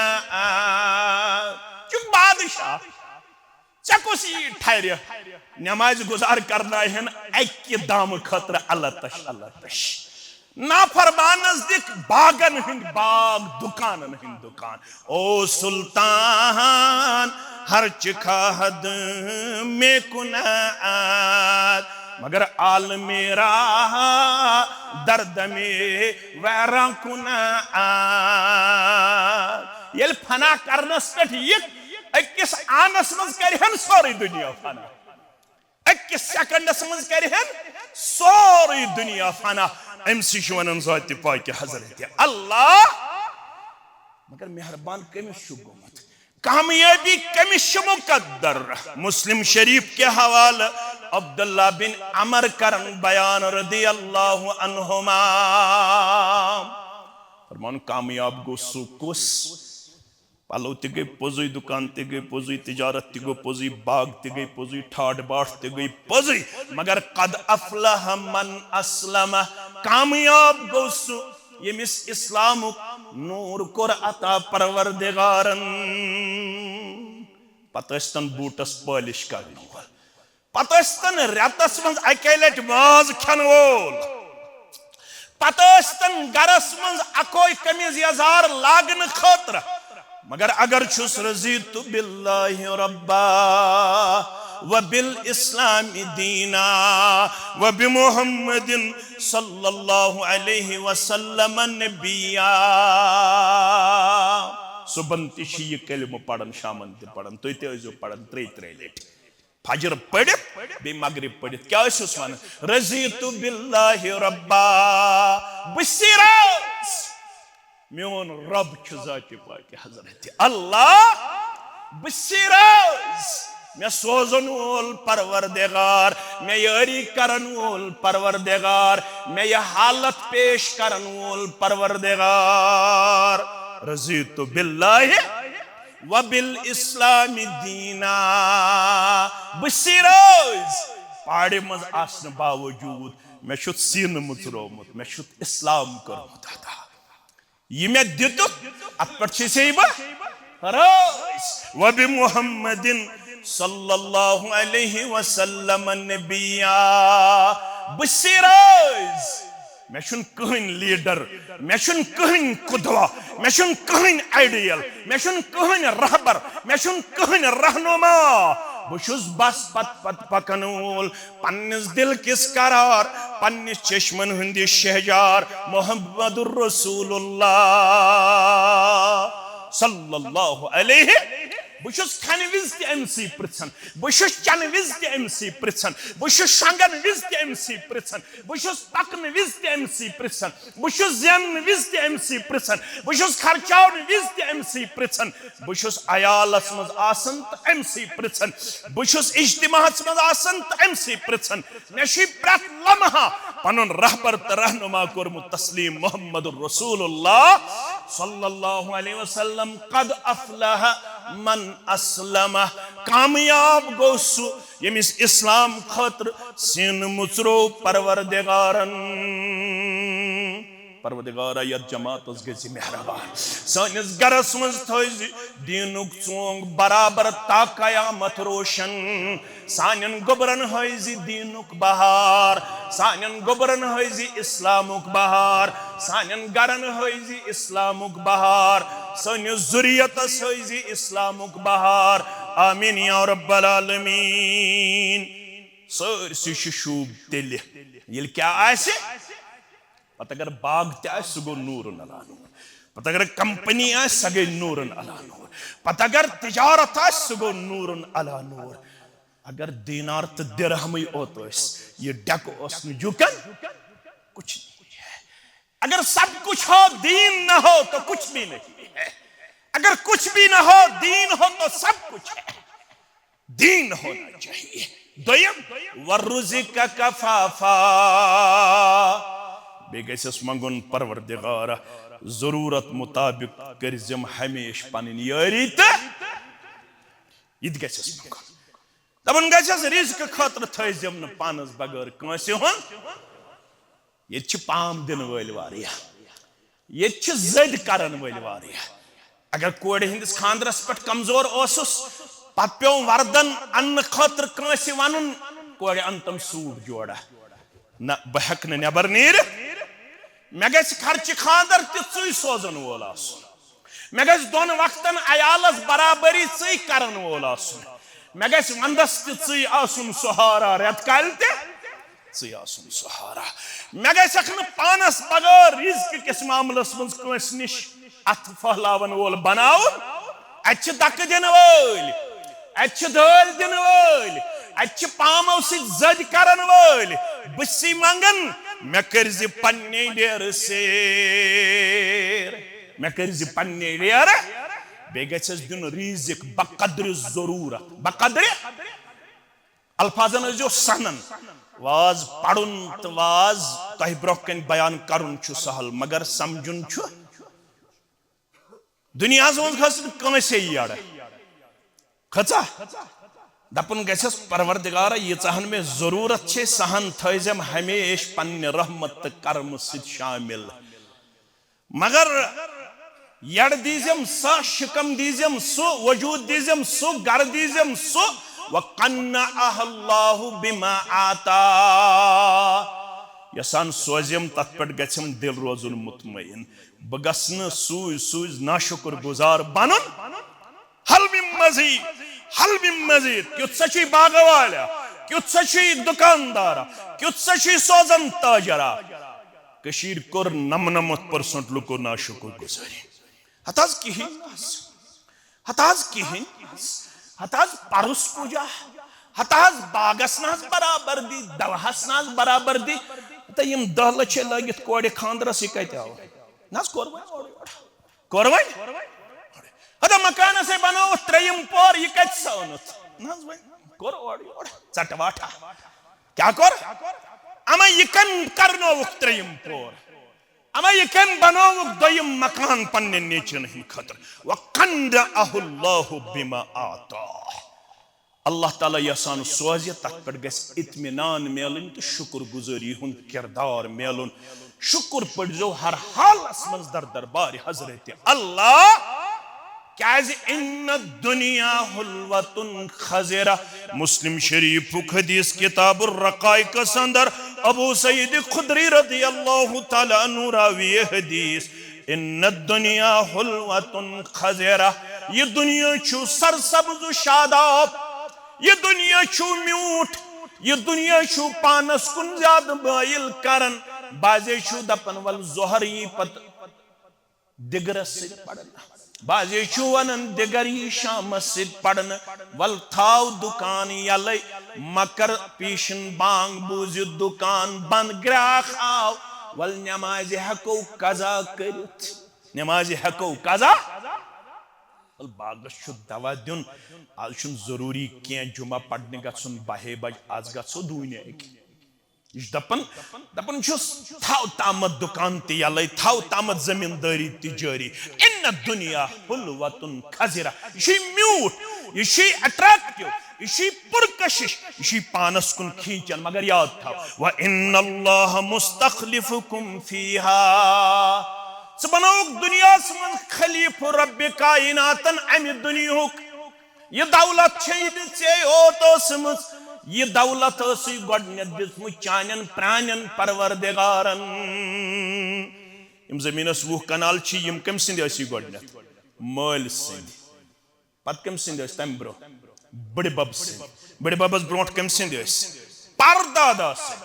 Speaker 1: चुप बादशाह चकुसी ठहर नमाज गुजार करना है एक दाम खतर अल्लाह तश नाफरमान नजदीक बागन हिंद बाग दुकान हिंद दुकान ओ सुल्तान हर चिकाहद में कुना मगर आलमेरा दर्द में वैरा कुना ये फना करनस पे अकिस आनस मज करहन सोरी दुनिया फना अकिस सेकंडस मज करहन सोरी दुनिया फना अमसी वन जाति पाक हजरत अल्लाह मगर मेहरबान कमिस गोमत कामयाबी कमिस मुकद्दर मुस्लिम शरीफ के हवाले अब्दुल्ला बिन अमर करन बयान रदी अल्लाह अन्हुमा फरमान कामयाब गो सु कुस पलो ते गई पोजी दुकान ते गई पोजी तिजारत ते गई पोजी बाग ते गई पोजी ठाट बाट ते गई पोजी मगर कद अफलह मन अस्लम कामयाब गो सु यमिस इस्लाम नूर कोर अता परवरदिगारन पतस्तन बूटस पॉलिश करन पतस्तन रतस मज अके लट माज खन वोल पतस्तन गरस मज अकोई कमीज यजार लागन खतर मगर अगर छुस रज़ीतु बिल्लाहि रब्बा व बिल इस्लाम दीना व बि मुहम्मदिन सल्लल्लाहु अलैहि वसल्लम नबिया सुबन तिशी कलिम पढ़न शामन ते पढ़न तो ते जो पढ़न त्रे लेट फजर पढ़ित बे मगरिब पढ़ित क्या वन रज़ीतु बिल्लाहि रब्बा बसिरस मेन रब जाति पाक हजरत अल्लाह बसिरस मे सोजन वोल परवरदिगार मे यारी करन वोल परवरदिगार मे यह हालत पेश करन वोल परवरदिगार रज़ीतु बिल्लाहि व बिल इस्लाम दीना बसिरस पाड़े मज आसन बावजूद मे शुत सीन मुतरोमुत मे शुत इस्लाम करमुत अता ये मैं दितु अत पर से व बि मुहम्मदिन सल्लल्लाहु अलैहि वसल्लम नबिया बसिरस मे छुन कहन लीडर मे छुन कहन कुदवा मे छुन कहन आइडियल मे छुन कहन रहबर मे छुन कहन रहनुमा बुशुस बस पत पत पकन वोल पन्निस दिल किस करार पन्निस चश्मन हुंदी शहजार मुहम्मदुर रसूलुल्लाह सल्लल्लाहु अलैहि बुशुस खान विज ते एमसी पृछन बुशुस चन विज ते एमसी पृछन बुशुस शंगन विज ते एमसी पृछन बुशुस पकन विज ते एमसी पृछन बुशुस जन विज ते एमसी पृछन बुशुस खर्चाउन विज ते एमसी पृछन बुशुस अयालस मज आसन त एमसी पृछन बुशुस इज्तिमाहस मज आसन त एमसी पृछन नशी प्रत लम्हा पनुन रहबर त रहनुमा कोरमु तस्लीम मुहम्मदुर रसूलुल्लाह सल्लल्लाहु अलैहि वसल्लम कद अफलह मन अस्लम कामयाब गो सु यमिस इस्लाम खतर सिन मुचरो परवरदिगारन परवरदिगारा यत जमात गि मेहरबान सानिस गरस मज थज दीनुक चोंग बराबर ता कयामत रोशन सानियन गोबरन हज दीनुक बहार सानियन गोबरन हज इस्लामुक बहार सानियन गरन हज इस्लामुक बहार सानिस जुरियतस हज इस्लामुक बहार आमीन या रब्बल आलमीन सरसी शूब तेल ये क्या आसे पत अगर बाग सह गो नूरन अला नूर पत अगर कंपनी सह गई नूरन अला नूर पत अगर तिजारत सह गो नूरन अला नूर अगर दीनार तो दिरहम ओत ये डक जुकन कुछ नहीं है अगर सब कुछ हो दीन न हो तो कुछ भी नहीं है अगर कुछ भी न हो दीन हो तो सब कुछ है दीन होना चाहिए दोयम वरुज़िका कफाफा बेगस मंगुन परवरदिगारा जरूरत मुताबिक करजम हमेश पन यारी तो यह गस मंगुन दपन गस रिज़्क खतर थम न पानस बगैर कंसे हुन ये पाम दिन वल वारिया ये जद करन वल वारिया अगर कोड़ हिंदिस खानदरस पे कमजोर ओसुस पत पे वर्दन अन्न खतर कंसे वन कोड़ अनतम सूट जोड़ा न बह नबर नीर मे गि खर्च खानदर ती सोजन वोल मे गि दोन वक्तन अयालस बराबरी ची करन वोल मे गि वंदस ती सहारा रेत कल ती सहारा मे गि पानस बगैर रिज़्क किस मामलस मज कंस निश अथ फहलावन वोल बनाव अत दक दिन वल अत दाल दिन वल अत पामो सद करन वल बसी मंगन मे कर पन्ने डेर सेर मे कर पन्ने डेर बे गस दिन रिज़्क बकद्र जरूरत बकद्र अल्फाजन जो सनन वाज पढ़ुन तो वाज तह ब्रोह कन बयान करुन सहल मगर समझुन दुनिया मज खसे यड़ खचा दपन गस परवरदिगारा यीचहन में जरूरत छे सहन थम हमेश पन्ने रहमत कर्म सत शामिल मगर यड़ दीजम सा शिकम दीजम सो वजूद दीजम सो गर दीजम सो वक़न्ना अल्लाहु बिमा आता यसान सोजम तथ पे गम दिल रोजुन मुतमईन बह गस सूज सूज नाशुक्र गुजार बनन हल मिन मजीद क्युत सची बागवाला क्युत सची दुकानदारा क्युत सची सोजन ताजरा कशीर कोर 99% लुको नाशुक्र गुजारी हताज किहिन हताज पारुस पूजा हताज बागस नाज बराबर दी दवहस नाज बराबर दी तो यम 10 लक्ष लगित कोड़े खानदरस यह कत आव नाज कोरवाई हदा मकान से बनो त्रयम पोर यह कत सौनुत नाज कोर चटवाटा क्या कोर अमा यकन करनोवुक त्रयम पोर अमा यकन बनोवुक दोयम मकान पन्ने नेचन हिंद खतर वक़न्नअहु बिमा आता अल्लाह ताला यसान सोज तथ पे गस इत्मीनान मेलन तो शुक्र गुजारी हुन किरदार मेलन शुक्र पड़ो हर हालस मज दर दरबार हजरत अल्लाह क्या इन दुनिया हुल्वतुन खज़िरा मुस्लिम शरीफ हदीस किताबुर रक़ाइक़ अंदर अबू सईद खुदरी रज़ियल्लाहु तआला अन्हु रावी हदीस इन दुनिया हुल्वतुन खज़िरा ये दुनिया छु सरसब्ज़ शादाब ये दुनिया छु म्यूठ ये दुनिया छु पानस कुन ज्याद बाइल करन बाजे छु दपन वल जोहर ये पत दिगरस पड़ना बाजे छु वनन दिगरी शाम सिद पड़न वल थाव दुकान यले मकर पीशन बांग बूज दुकान बंद ग्राहक आव वल नमाज हको कजा करित नमाज हको कजा बागस दवा दिन आज जरूरी क्या जुमा पढ़ने गन 12 बज आज गो दून दपन दपन थाव तामत दुकान तल थाव तामत जमींदारी जारी इन दुनिया हुल्वतुन खज़िरा यह म्यूठ यह अट्रैक्टिव इशी पुरकशिश इशी पानस कुन खींचन मगर याद था व इन्नल्लाह मुस्तखलिफुकुम फीहा स बनाओ दुनिया मन खलीफ रब्बे कायनातन अमि दुनियुक ये दौलत ये दौलत दिसमु चानन प्राणन परवरदिगारन यम जमीनस 20 कनाल यम कम सिंद गोडनेथ मल सिंद पत कम सिंद तम ब्रो बड़े बब सिंद बड़े बबस ब्रोट कम सिंद परदादा सिंद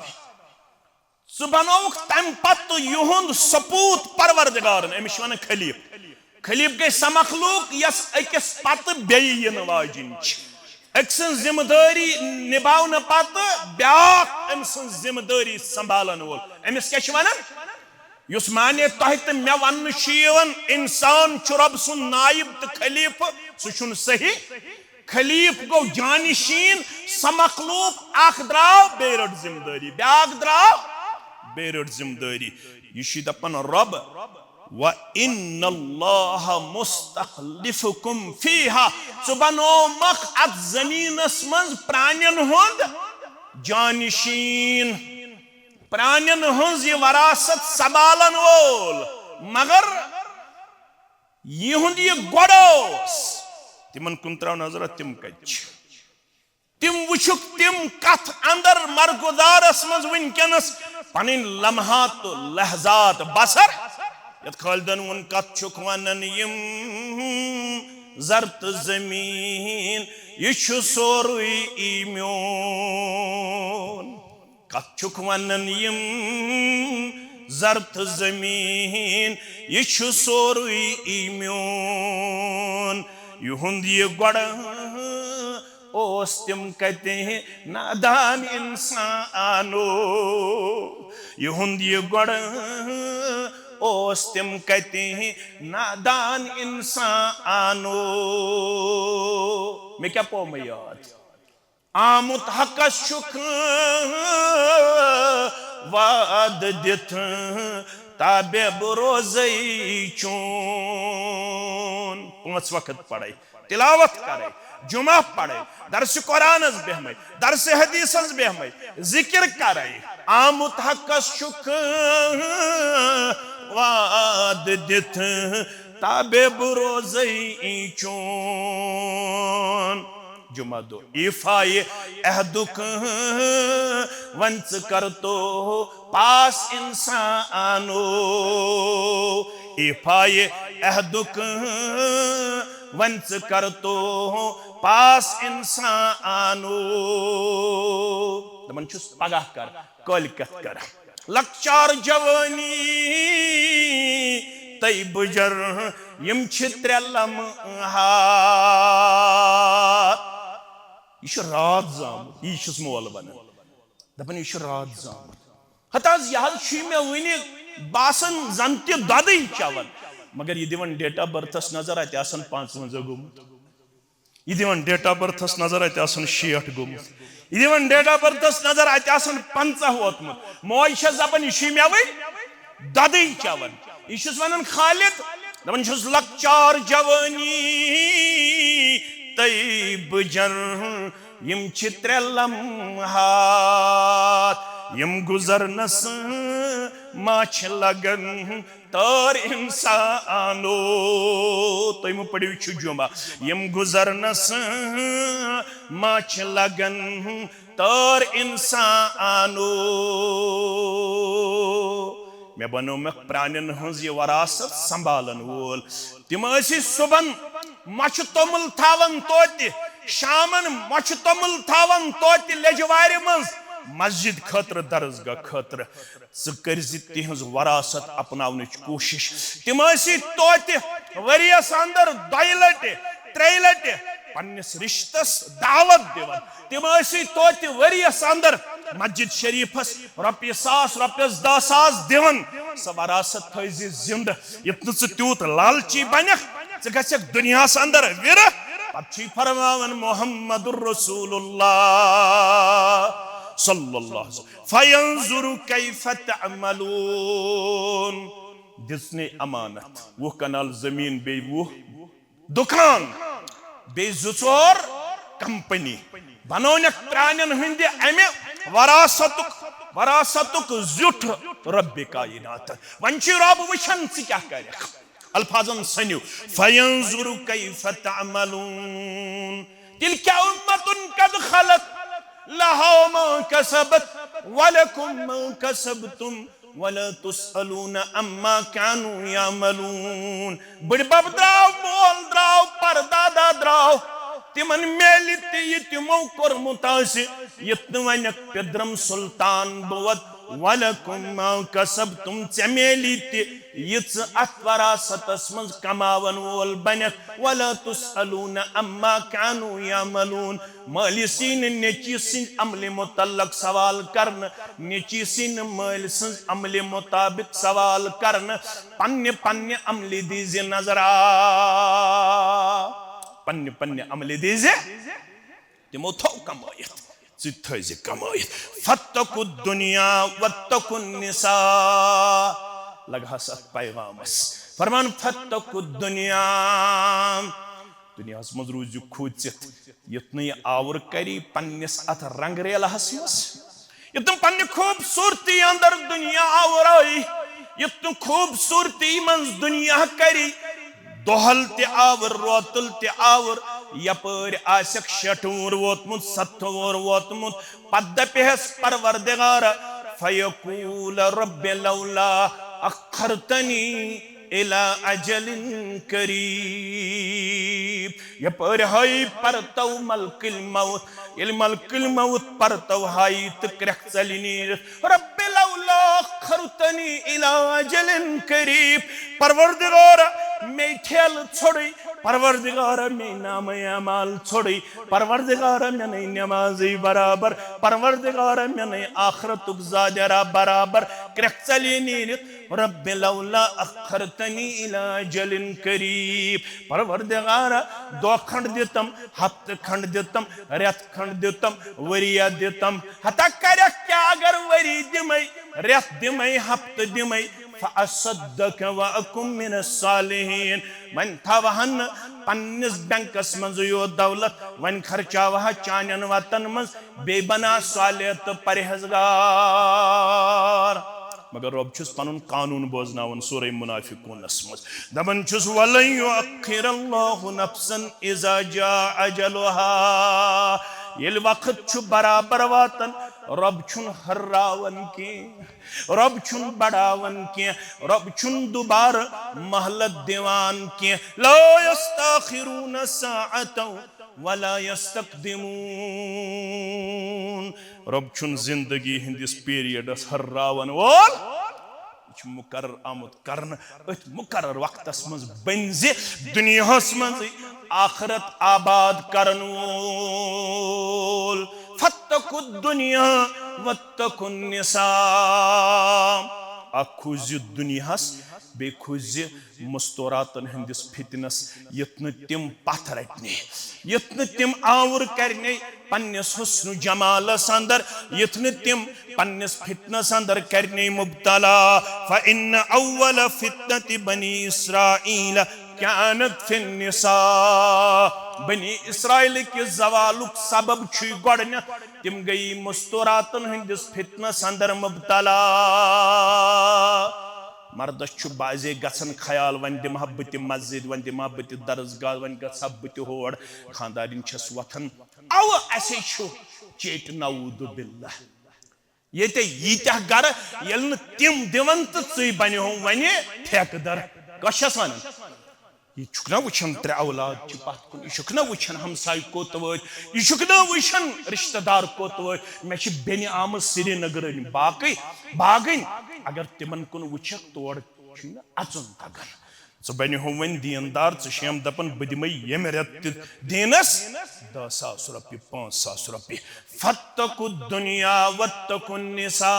Speaker 1: सह बनोक तम पत युहुंद सपूत परवरदिगारन अमिश वन खलीफ खलीफ गई स मखलूक यस अकिस पत बेयन वाजिन अक सं जिम्मेदारी निभावन पत ब्याक अम सं जिम्मेदारी संभालन वोल अमिस क्या वनान युस माने तह तो मे वन इंसान रब सुन नायब तो खलीफ सह सही खलीफ गो जानिशीन स मखलूक अख द्राव बे रट जिम्मेदारी ब्याक द्राव बे रट जिम्मेदारी यह दपन रब व इन्नल्लाह मुस्तखलिफुकुम फीहा सह बनोमख अत जमीनस मज प्राणन हुंद जानिशीन प्राणन हुंज ये वरासत संभालन वोल मगर यहुंद ये गोडोस तिमन कुन त्राव नजर तिम कच तिम वुचुक तिम कथ अंदर मरगुजारस मज वनकनस पनिन लम्हात लहजात बसर यत खालिदन वन कथ छुक वनन यम जरत जमीन ये छु सोरुई इम्योन कथ छुक वनन यम जरत जमीन ये छु सोरुई इम्योन युहुंद ये गोड़ ओस तिम कहते हैं नादान इंसानो युहुंद ये गोड़ ओस तिम कहते हैं नादान इंसानो मैं क्या पो मैं याद आमुत हक शुक वाद दिथ ताबे बरोजई चून 5 वक्त पढ़े तिलावत करे जुमा पढ़े दर्स कुरान बेहमे दर्स हदीस बेहमे जिक्र करे आमुत हक शुक वाद दिथ ताबे बरोजई चून जुमा दो इफाए अहदुक वंच कर तो पास इंसानो इफाए अहदुक वंच कर तो पास इंसानो दमन छुस पगाह कर कल कथ कर लक्चार जवानी तई बुजर यम छित्र लम्हा यह रात जाम यह मोल बन दपन यह रात जाम हताज यह मे वन बासन जन तह दद चवन मगर यह दिवन डेट ऑफ बर्थस नजर अत 55 गोमुत यह दिवन डेट ऑफ बर्थस नजर अत 60 गोमुत यह दिवन डेट ऑफ बर्थस नजर अत 50 वोतमुत मोज दपन यह मे वन दद चवन यह वन खालिद दपन लक्चार जवानी तैब जर यम छित्र लम्हात यम गुजरनस माछ लगन तर इंसानो तुम पढ़ियो जुमा यम गुजरनस माछ लगन तर इंसानो मे बनो मे प्राणन हज ये वरासत संभालन वोल तिम सुबन मछ तोमुल थावन तोत शामन मछ तोमुल थावन तोत लेजवार मज मस्जिद खतर दरसगाह खतर कर तिहज वरासत अपनावन कोशिश तिम तोत वरियस अंदर 2 लट 3 लट पन्निस रिश्तस दावत दिवन तिम तोत वरियस अंदर मस्जिद शरीफस ₹1,000 ₹10,000 दिवन स वरासत थज जिंद यत त्यूत लालची बनख ग दुनिया अंदर विर पी फरमान मोहम्मदुर रसूलुल्लाह सल्लल्लाहु अलैहि वसल्लम फयंजुरु कैफ तअमलून दिसने अमानत 20 कनाल जमीन बे 20 दुकान बे 2 कंपनी बनोनक प्राणन हंद अमे वरासतुक जुठ रब्बे कायनात वन रब वुछन क्या कर अल्फाजन सन्यु फयंजुरु कैफ तअमलून तिल्का उम्मतुन कद खलत लहा मा कसबत वलकुम मा कसबतुम वला तुसअलून अम्मा कानू यामलून बड़ बब द्राव मोल द्राव परदादा द्राव तिमन मेलि तिमो कोरमुत युत वन पिद्रम सुल्तान बुवत वलकुम मा कसबतुम चमेलि यिच अथ वरासतस मज कमावन वोल बनत वला तुसअलून अम्मा कानू यामलून माली सिन नेची सिन अमले मुतल्लक सवाल करन नेची सिन माल सिन अमले मुताबिक सवाल करन पन्ने पन्ने अमले दीजे नजरा पन्ने पन्ने अमले दीजे तिमो थो कमायत थज कमायत फत्तकु दुनिया वत्तकु निसा लगहस अत पैगामस फरमान फत्तकु दुनिया दुनियास मज रूजु खोचित युत आवर करी पन्निस अत रंगरेलहस मस युत पन्ने खूबसूरती अंदर दुनिया आवर आई युत खूबसूरती मंज दुनिया करी दोहल ते आवर रोतुल ते आवर यपर आशक शटूर वोतमुत सत्तूर वोतमुत पद्दपेहस परवरदिगार फयकूल रब्बे लौला अखरतनी इला अजलिन करीब यपर हाय परतौ मलकिल मौत परतौ हाय तक्रख चलिनीर रब्बे लौला अखरतनी इला अजलिन करीब परवरदिगार मे ठेल छोड़ी परवरदिगार में नाम अमाल छोड़ी परवरदिगार में नहीं नमाजी बराबर परवरदिगार में नहीं आखरतुक जाजरा बराबर क्रख चली नीर रब्बे लौला अखरतनी इला अजलिन करीब परवरदिगार दो खंड दितम हफ्त खंड दितम रेत खंड दितम वरिया दितम हता कर क्या अगर वरी दिमई रेत दिमई हफ्त दिमई फअसद्दक वअकुम मिनस सालिहीन मन थावहन पन्निस बैंकस मंज यो दौलत वन खर्चावह चानन वतन मंज बेबना सालिह तो परहेजगार मगर रब छुस पनुन कानून बोजनावन सूरह मुनाफिकूनस मंज दबन छुस वलन युअखिरल्लाहु नफ्सन इज़ा जाअ अजलुहा येल वक्त छु बराबर वातन रब छुन हर्रावन के रब छुन बढ़ावन के रब छुन दुबार महलत दीवान के ला यस्ताखिरून साअतन वला यस्तक़दिमून रब छुन जिंदगी हिंदिस पीरियडस हर्रावन वोल मुकर्रर आमुद करन अथ मुकर्रर वक्तस मज बनजे दुनियास मज आखरत आबाद करन वोल फत्तकु दुनिया वत्तकु निसा अखुज दुनियास बे खुज मुस्तौरातन हंदिस फितनस यत्न तिम पथ रटने यत्न तिम आवर करने पन्निस हुस्न जमालस अंदर यत्न तिम पन्निस फितनस अंदर करने मुब्तला फइन्न अव्वल फितनति बनी इस्राईल कानत फिन्निसा बनी इस्राइल के जवालुक सबब छु गोडने तिम गई मुस्तौरातन हंदिस फितनस अंदर मुब्तला मर्दस छु बाजे गसन ख्याल वन दिमहा बति मस्जिद वन दिमहा बति दरसगाह वन गसा बति होड़ खानदारिन छस वथन अव असे छु चेट नऊद बिल्लाह येते यीता गर यल न तिम दिवन त चुई बनि हो वने ठेकेदार कशस वन ये छुकना वचन त्रे औलाद छु पत कुन ये छुकना वचन हमसाय कोत वत ये छुकना वचन रिश्तेदार कोत वत मे छ बेनि आम श्रीनगर बाकी बागन अगर तिमन कुन वचक तोड़ छुना अचुन तगन स बनि हो वन दीनदार स शेम दपन बदिमै यम रत दीनस 10,000 रुपये 5,000 रुपये फत्तकु दुनिया वत्तकु निसा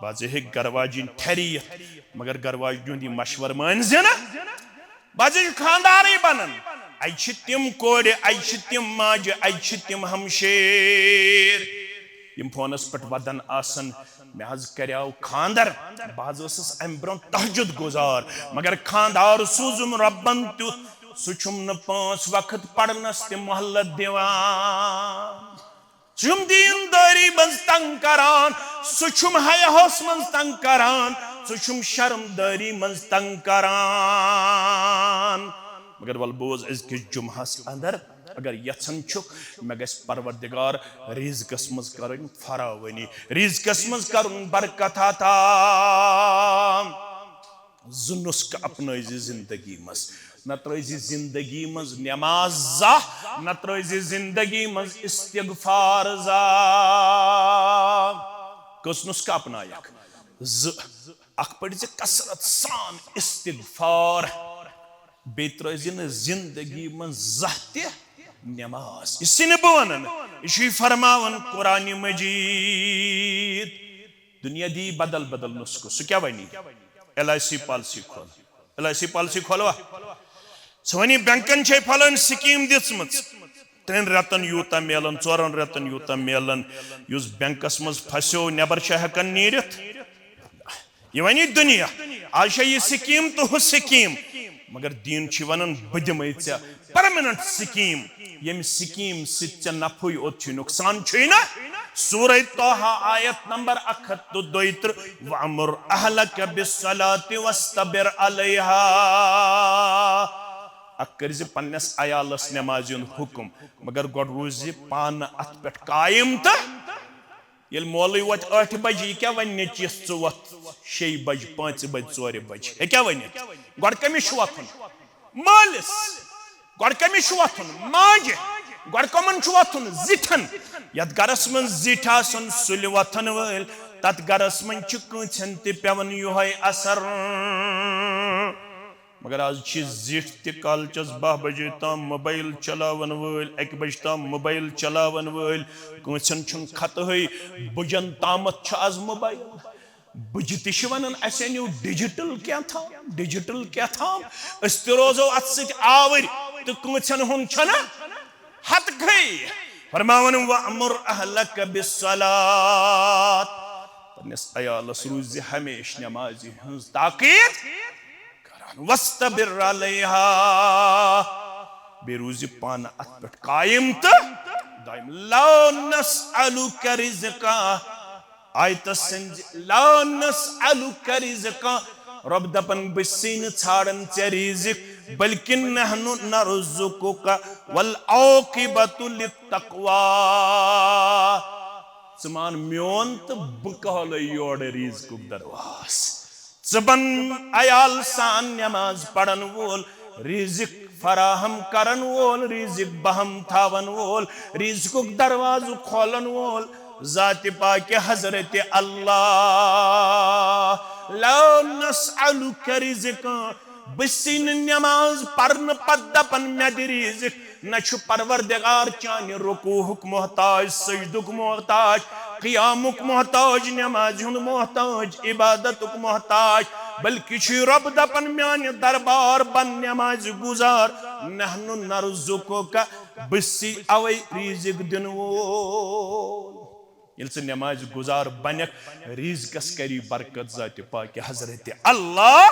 Speaker 1: बाजे है गरवाजिन ठरियत मगर गरवाजिन दी मशवर मानजना बाजे खानदार बनन आई तिम कोड़े आई तिम माज आई तिम हमशेर यम फोनस पे वदन आसन मे हज करियाव खानदर बह अम ब्रो तहजुद गुजार मगर खानदार सूजुम रब्बन सुछुम न 5 वक्त पढ़नस ते मोहल्लत दिवान सुछुम दीनदारी मंज तंग करान सुछुम हयास मंज तंग करान सुछुम शर्मदारी मंज तंग करान मगर वल बोज अजकिस जुमहस अंदर अगर यछन छुक मे गस परवरदिगार रिज़्क़स मज करन फरावनी रिज़्क़स मज करन बरकत अता जुनुस्क अपनाई जिंदगी मज न त्रजी जिंदगी मज नमाज जा न त्रजी जिंदगी मज इस्तिग़फ़ार जा कस नुस्खा अपनायक अख पढ़ कसरत सान इस्तिग़फ़ार बे त्रजी न जिंदगी मज ज़ाते नमाज इसी न बवन इसी फरमावन कुरान मजीद दुनिया दी बदल बदल नुस्खो सु क्या वनी LIC पॉलिसी खोलवा सवनी बैंकन छे फलन स्कीम दिसमत 3 रतन यूता मेलन 4 रतन यूता मेलन युस बैंकस मज फसो नेबर छ हकन नीरत ये वनी दुनिया आज ये स्कीम तो हु स्कीम मगर दीन छ वनन बदमै च परमानेंट स्कीम यम स्कीम सिच नफुय ओत छ नुकसान छ ना सूरह तोहा आयत नंबर 132 वअमुर अहलक बिस्सलाति वस्तबिर अलैहा अकरज पन्नस आयालस नमाजिन हुकुम मगर गोड रोज पान अत पेट कायम त यल मौलवी वत 8 बजे क्या वन्ने चीज 6 बजे 5 बजे 4 बजे क्या वन्ने गोड कमिश वथन मालिस गोड कमिश वथन माज गोड कमन वथन जिठन यत गरस मन जिठा सन सुल वथन वल तत गरस मन कछन ते पेवन योय असर मगर आज जिठ ते कालचस 12 बजे तम मोबाइल चलावन वल 1 बजे तम मोबाइल चलावन वल कछन छन खत है बुजन तामत छ आज मोबाइल बुज तिश वनन असन्यू डिजिटल क्या था अस ते रोजो अत सि आवर तो कछन हुन छना हत गई फरमावन वअमुर अहलक बिस्सलात पन्नस अयालस रूज हमेश नमाजी हंस ताकीद करान वस्तबिर अलैहा बेरूज पान अत पेट कायम त दाइम ला नसअलुक रिज़्क़ा आयत संज ला नसअलुक रिज़्क़ा रब दपन बसिन छाड़न च रिज़्क़ बल्कि नहनु नरज़ुकुका वल आक़िबतु लित्तक़वा समान म्योन तो बकहल योड़ रिज़्क़ुक दरवास जबन अयाल सान नमाज पढ़न वोल रिज़्क़ फराहम करन वोल रिज़्क़ बहम थावन वोल रिज़्क़ुक दरवाज़ खोलन वोल ज़ात पाक हज़रत अल्लाह ला नसअलुक रिज़्क़ा बसिन नमाज पढ़न पद दपन मे दि रिज़्क़ न छु परवरदिगार चान रुकूहुक मोहताज सजदुक मोहताज क़ियामुक मोहताज नमाज हुन मोहताज इबादतुक मोहताज बल्कि छु रब दपन म्यान दरबार बन नमाज गुजार नहनु नरज़ुकुका बसि अवै रिज़्क़ दिन वोल यल से नमाज गुजार बनक रिज़्क़स करी बरकत ज़ात पाक हज़रत अल्लाह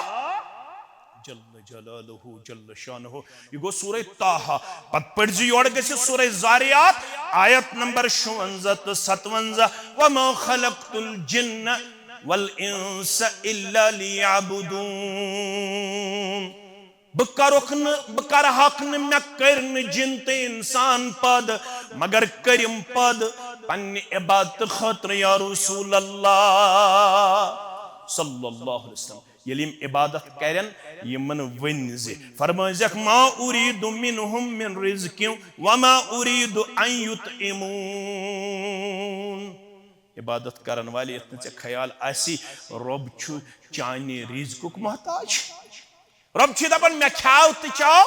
Speaker 1: जल्ल जलालुहु जल्ल शानुहु ये गो सूरह ताहा पत पढ़जी योड़ गसे सूरह ज़ारियात आयत नंबर 56 तो 57 वमा खलक़तुल जिन्न वल इंस इल्ला लियअबुदून बकर हक न मे करन जिन ते इंसान पद मगर करिम पद पन्ने इबादत खतर या रसूल अल्लाह सल्लल्लाहु अलैहि वसल्लम यलिम इबादत करन यमन वनज फरमाजक मा उरीदु मिनहुम मिन रिज़्क़िन वमा उरीदु अन युतइमून इबादत करन वाले इतने चे ख्याल आसी रब छु चाने रिज़्क़ुक मोहताज रब छि दपन मे खाव त चाव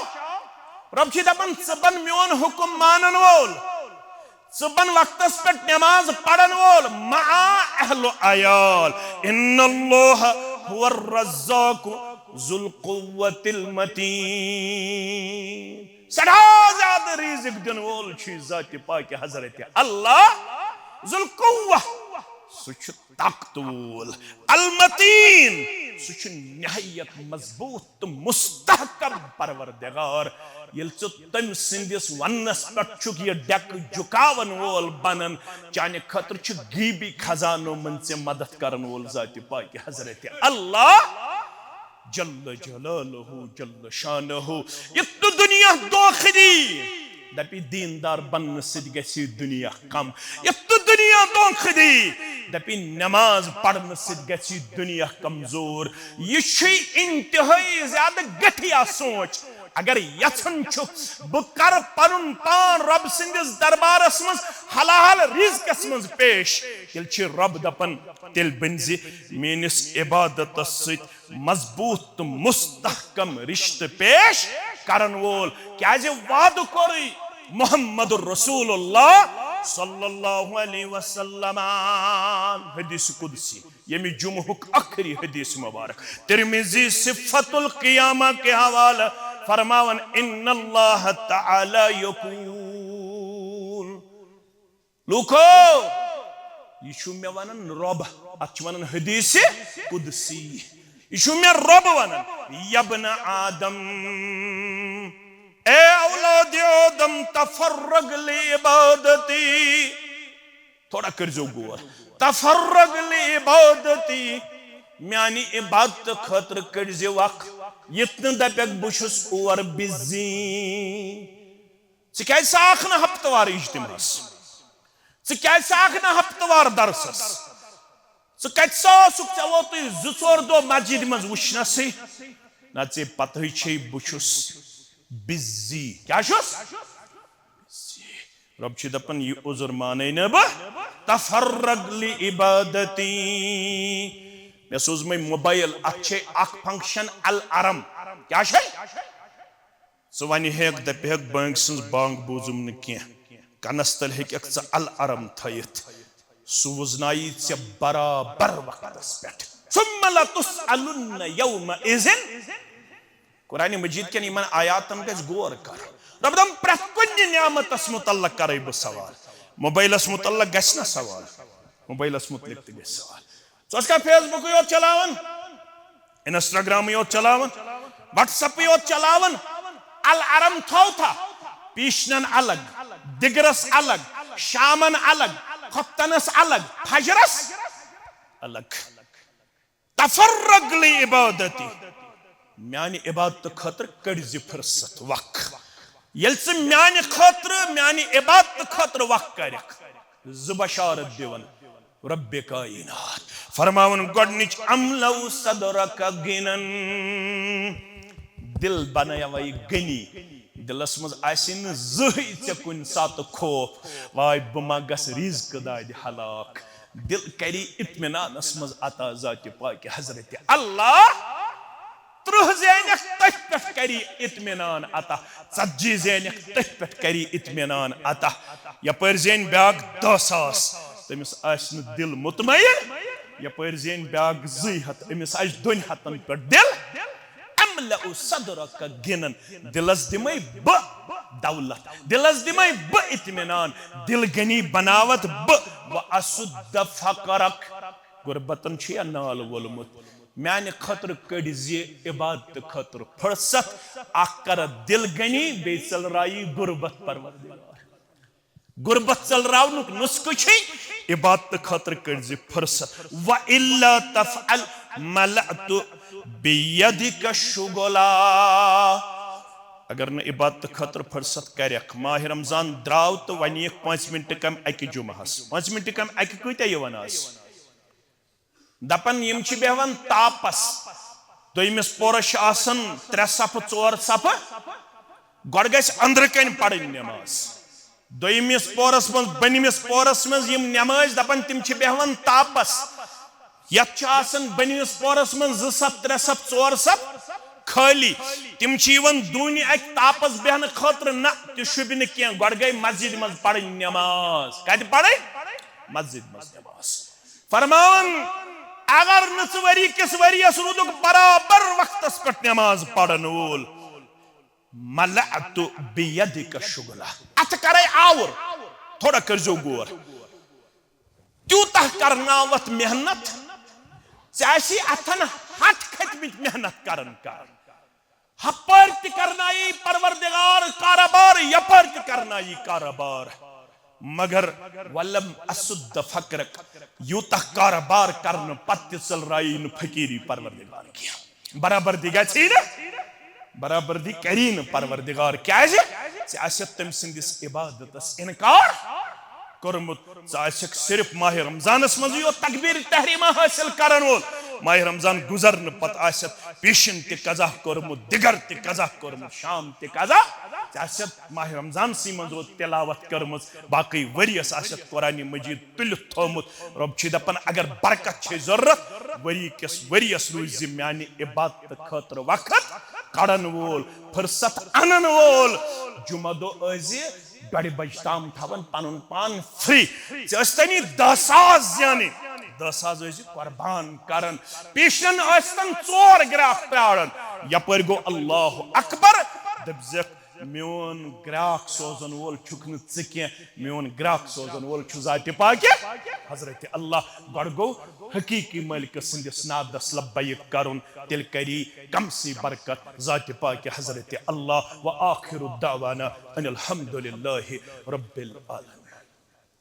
Speaker 1: रब छि दपन सबन म्योन हुकुम मानन वोल सबन वक्तस पे नमाज पढ़न वोल मा अहलु अयाल इन्नल्लाह हुवर रज़्ज़ाक़ ज़ुल क़ुव्वतिल मतीन सदा ज़्यादा रिज़्क़ दिन वोल छि ज़ात पाक हज़रत अल्लाह ज़ुल क़ुव्वा सुच ताकत वोल अल मतीन सुच निहायत मजबूत तो मुस्तहकम परवरदिगार येल तम सिंदिस वन्नस पे यह डेक झुकावन वोल बनन चाने खतर गीबी खजानो मन से मदद करन वोल जाति पाक हजरत अल्लाह जल्ल जलालहु जल्ल शानहु ये तो दुनिया दोखदी दपी दीनदार बनने से गसी दुनिया कम ये तो दुनिया दोखदी दपी नमाज पढ़ने से गसी दुनिया कमजोर ये इंतहाई ज्यादा घटिया सोच अगर यथन बह पन पान रब सिंदिस दरबारस मज हलाल रिज़्क़स मज पेश तेल रब दपन तेल बनजि मेनिस इबादत मजबूत तो मुस्तहकम रिश्ते पेश करन वोल क्या वाद कोर मोहम्मद रसूलुल्लाह सल्लल्लाहु अलैहि वसल्लम हदीस कुदसी यमी जुमहुक आखिरी हदीस मुबारक तिरमिज़ी सिफ़तुल क़ियामा के हवाला फरमावन इन्नल्लाह तआला यक़ूल लूको यह मे वनन रब अत वनन हदीस कुदसी यह मे रब वनन यब्न आदम ए औलाद आदम तफर्रग ले इबादती थोड़ा करजो गौर तफर्रग ले इबादती म्यानी इबादत खतर करजो वक यत्न दपक बुशुस और बिजी क्या साख न हफ्तवार इज्तिमास क्या साख न हफ्तवार दरसस कत सासुक चलो तुम जोर दो मस्जिद मज वुशनसै ना ऐ पत बुशुस बिजी क्या रब दपन यह उजुर माने न बह तफर्रग लि इबादती मे सोज मे मोबाइल अख फंक्शन अल-अरम क्या सह वन हेक दपक बांग सज बांग बूजुम न कनस तल हेक अल-अरम थयित सह वुजनाई ऐ बराबर वक्तस पे सुम्मा लतुसअलुन्न यौमइज़िन कुरान मजीद के इन आयातन गज गौर कर रब दम प्रत कुछ नियामतस मुतल्लक करे बह सवाल मोबाइलस मुतल्लक गस ना सवाल मोबाइलस मुतल्लक त गस सवाल सो फेसबुक योत चलावन इंस्टाग्राम योत चलावन व्हाट्सएप योत चलावन अल-अरम थो था पीशनन अलग दिगरस अलग शामन अलग खतनस अलग फजरस अलग तफर्रग लि इबादती म्यानी इबादत खतर कड़ि फुर्सत वक ये म्यानी खतर म्यानी इबादत खतर वक कर बशारत दिवन रब्बे कायनात फरमावन गोडनिच अमलउ सदरक गिनन दिल बनाया वही गनी दिलस मज आसिन जही चे कुन सात खौफ वाय बमा गस रिज़्क़ दाद हलाक दिल करी इत्मीनानस मज अता जाति पाक हजरत अल्लाह 30 ज़ैनक तथ पे करी इत्मीनान अता 40 ज़ैनक तथ पे करी इत्मीनान अता यपर ज़ैन ब्याग 10,000 तमिस आसन दिल मुतमईन यपर ज़ैन ब्याग 200 अमिस आस 2 हतन पे दिल अमलउ सदरक गिनन दिलस दिमई ब दौलत दिलस दिमई ब इत्मीनान दिल गनी बनावत ब व असुद्द फकरक गुरबतन छिया नाल वोलमुत म्यान खतर कड़ इबादत खतर फुर्सत अकर दिल गनी बे चल राई गुरबत परवरदिगार गुरबत चल रावनुक नुस्ख इबादत खतर कड़ फुर्सत व इल्ला तफअल मलअतु बियदिक शुगला अगर न इबादत खतर फुर्सत करक माह रमजान द्राव तो वन 5 मिनट कम अक जुमहस 5 मिनट कम अक कूत यवन दपन यम बेहवान तापस दोयमिस पोरस 3 सफ 4 सफ गोड गस अंदर कन पड़न नमाज दोयमिस पोरस मज बनिमिस पोरस मज यम नमाज दपन तिम बेहवान तापस यत बनिमिस पोरस मज 2 सफ 3 सफ 4 सफ खाली तिम दूनी अक तापस बेहन खतर न तुब न गोड गई मस्जिद मज पड़न नमाज कत पड़न मस्जिद मज नमाज फरमान अगर नरी किस वरियस रूदुक बराबर वक्तस पे नमाज पढ़न वोल मलअतु बियदिक शुगला अत करे आवर थोड़ा करजो गौर त्यूतः करनावत मेहनत चासी अथन हट थकमित मेहनत करन हपर करनाई परवरदिगार कारोबार यपर करनाई कारोबार मगर वलम असुद्द फक्रक यूता कारोबार करन पत चल राइन फकीरी परवरदिगार किया बराबर दिगा बराबर दी करीन परवरदिगार क्या तम सिंदिस इबादतस इनकार कर्मुत सिर्फ माह रमजानस मज यो तकबीर तहरीमा हासिल करन वोल माह रमजान गुजरन पत पेशन ते कजा कर्मुत दिगर ते कजा कर्मुत शाम ते कजा माह रमजान सी मज तिलावत कर्म बाकी वरियस कुरान मजीद तुलित थोमुत रब दपान अगर बरकत छे जरूरत वरी किस वरियस रूज मानी इबादत खतर वक्त कड़न वोल फुर्सत अनन वोल जुमा दो बड़े बज ताम थवन पनुन पान फ्री तनी 10,000 जानी 10,000 कुर्बान करन पेशन तन 4 ग्राफ प्राड़न यपर गो अल्लाह अकबर दबजक मोन ग्राहक सोजन वोल छुक मोन ग्राहक सोजन वोल जाति पाक हजरत अल्लाह गड़ गो हकीकी मालिक सिंदिस नादस लब्बैक करुन तिल करी कम सी बरकत जाति पाक हजरत अल्लाह व आखिरु दावाना अनिल हम्दुलिल्लाहि रब्बिल आलमीन।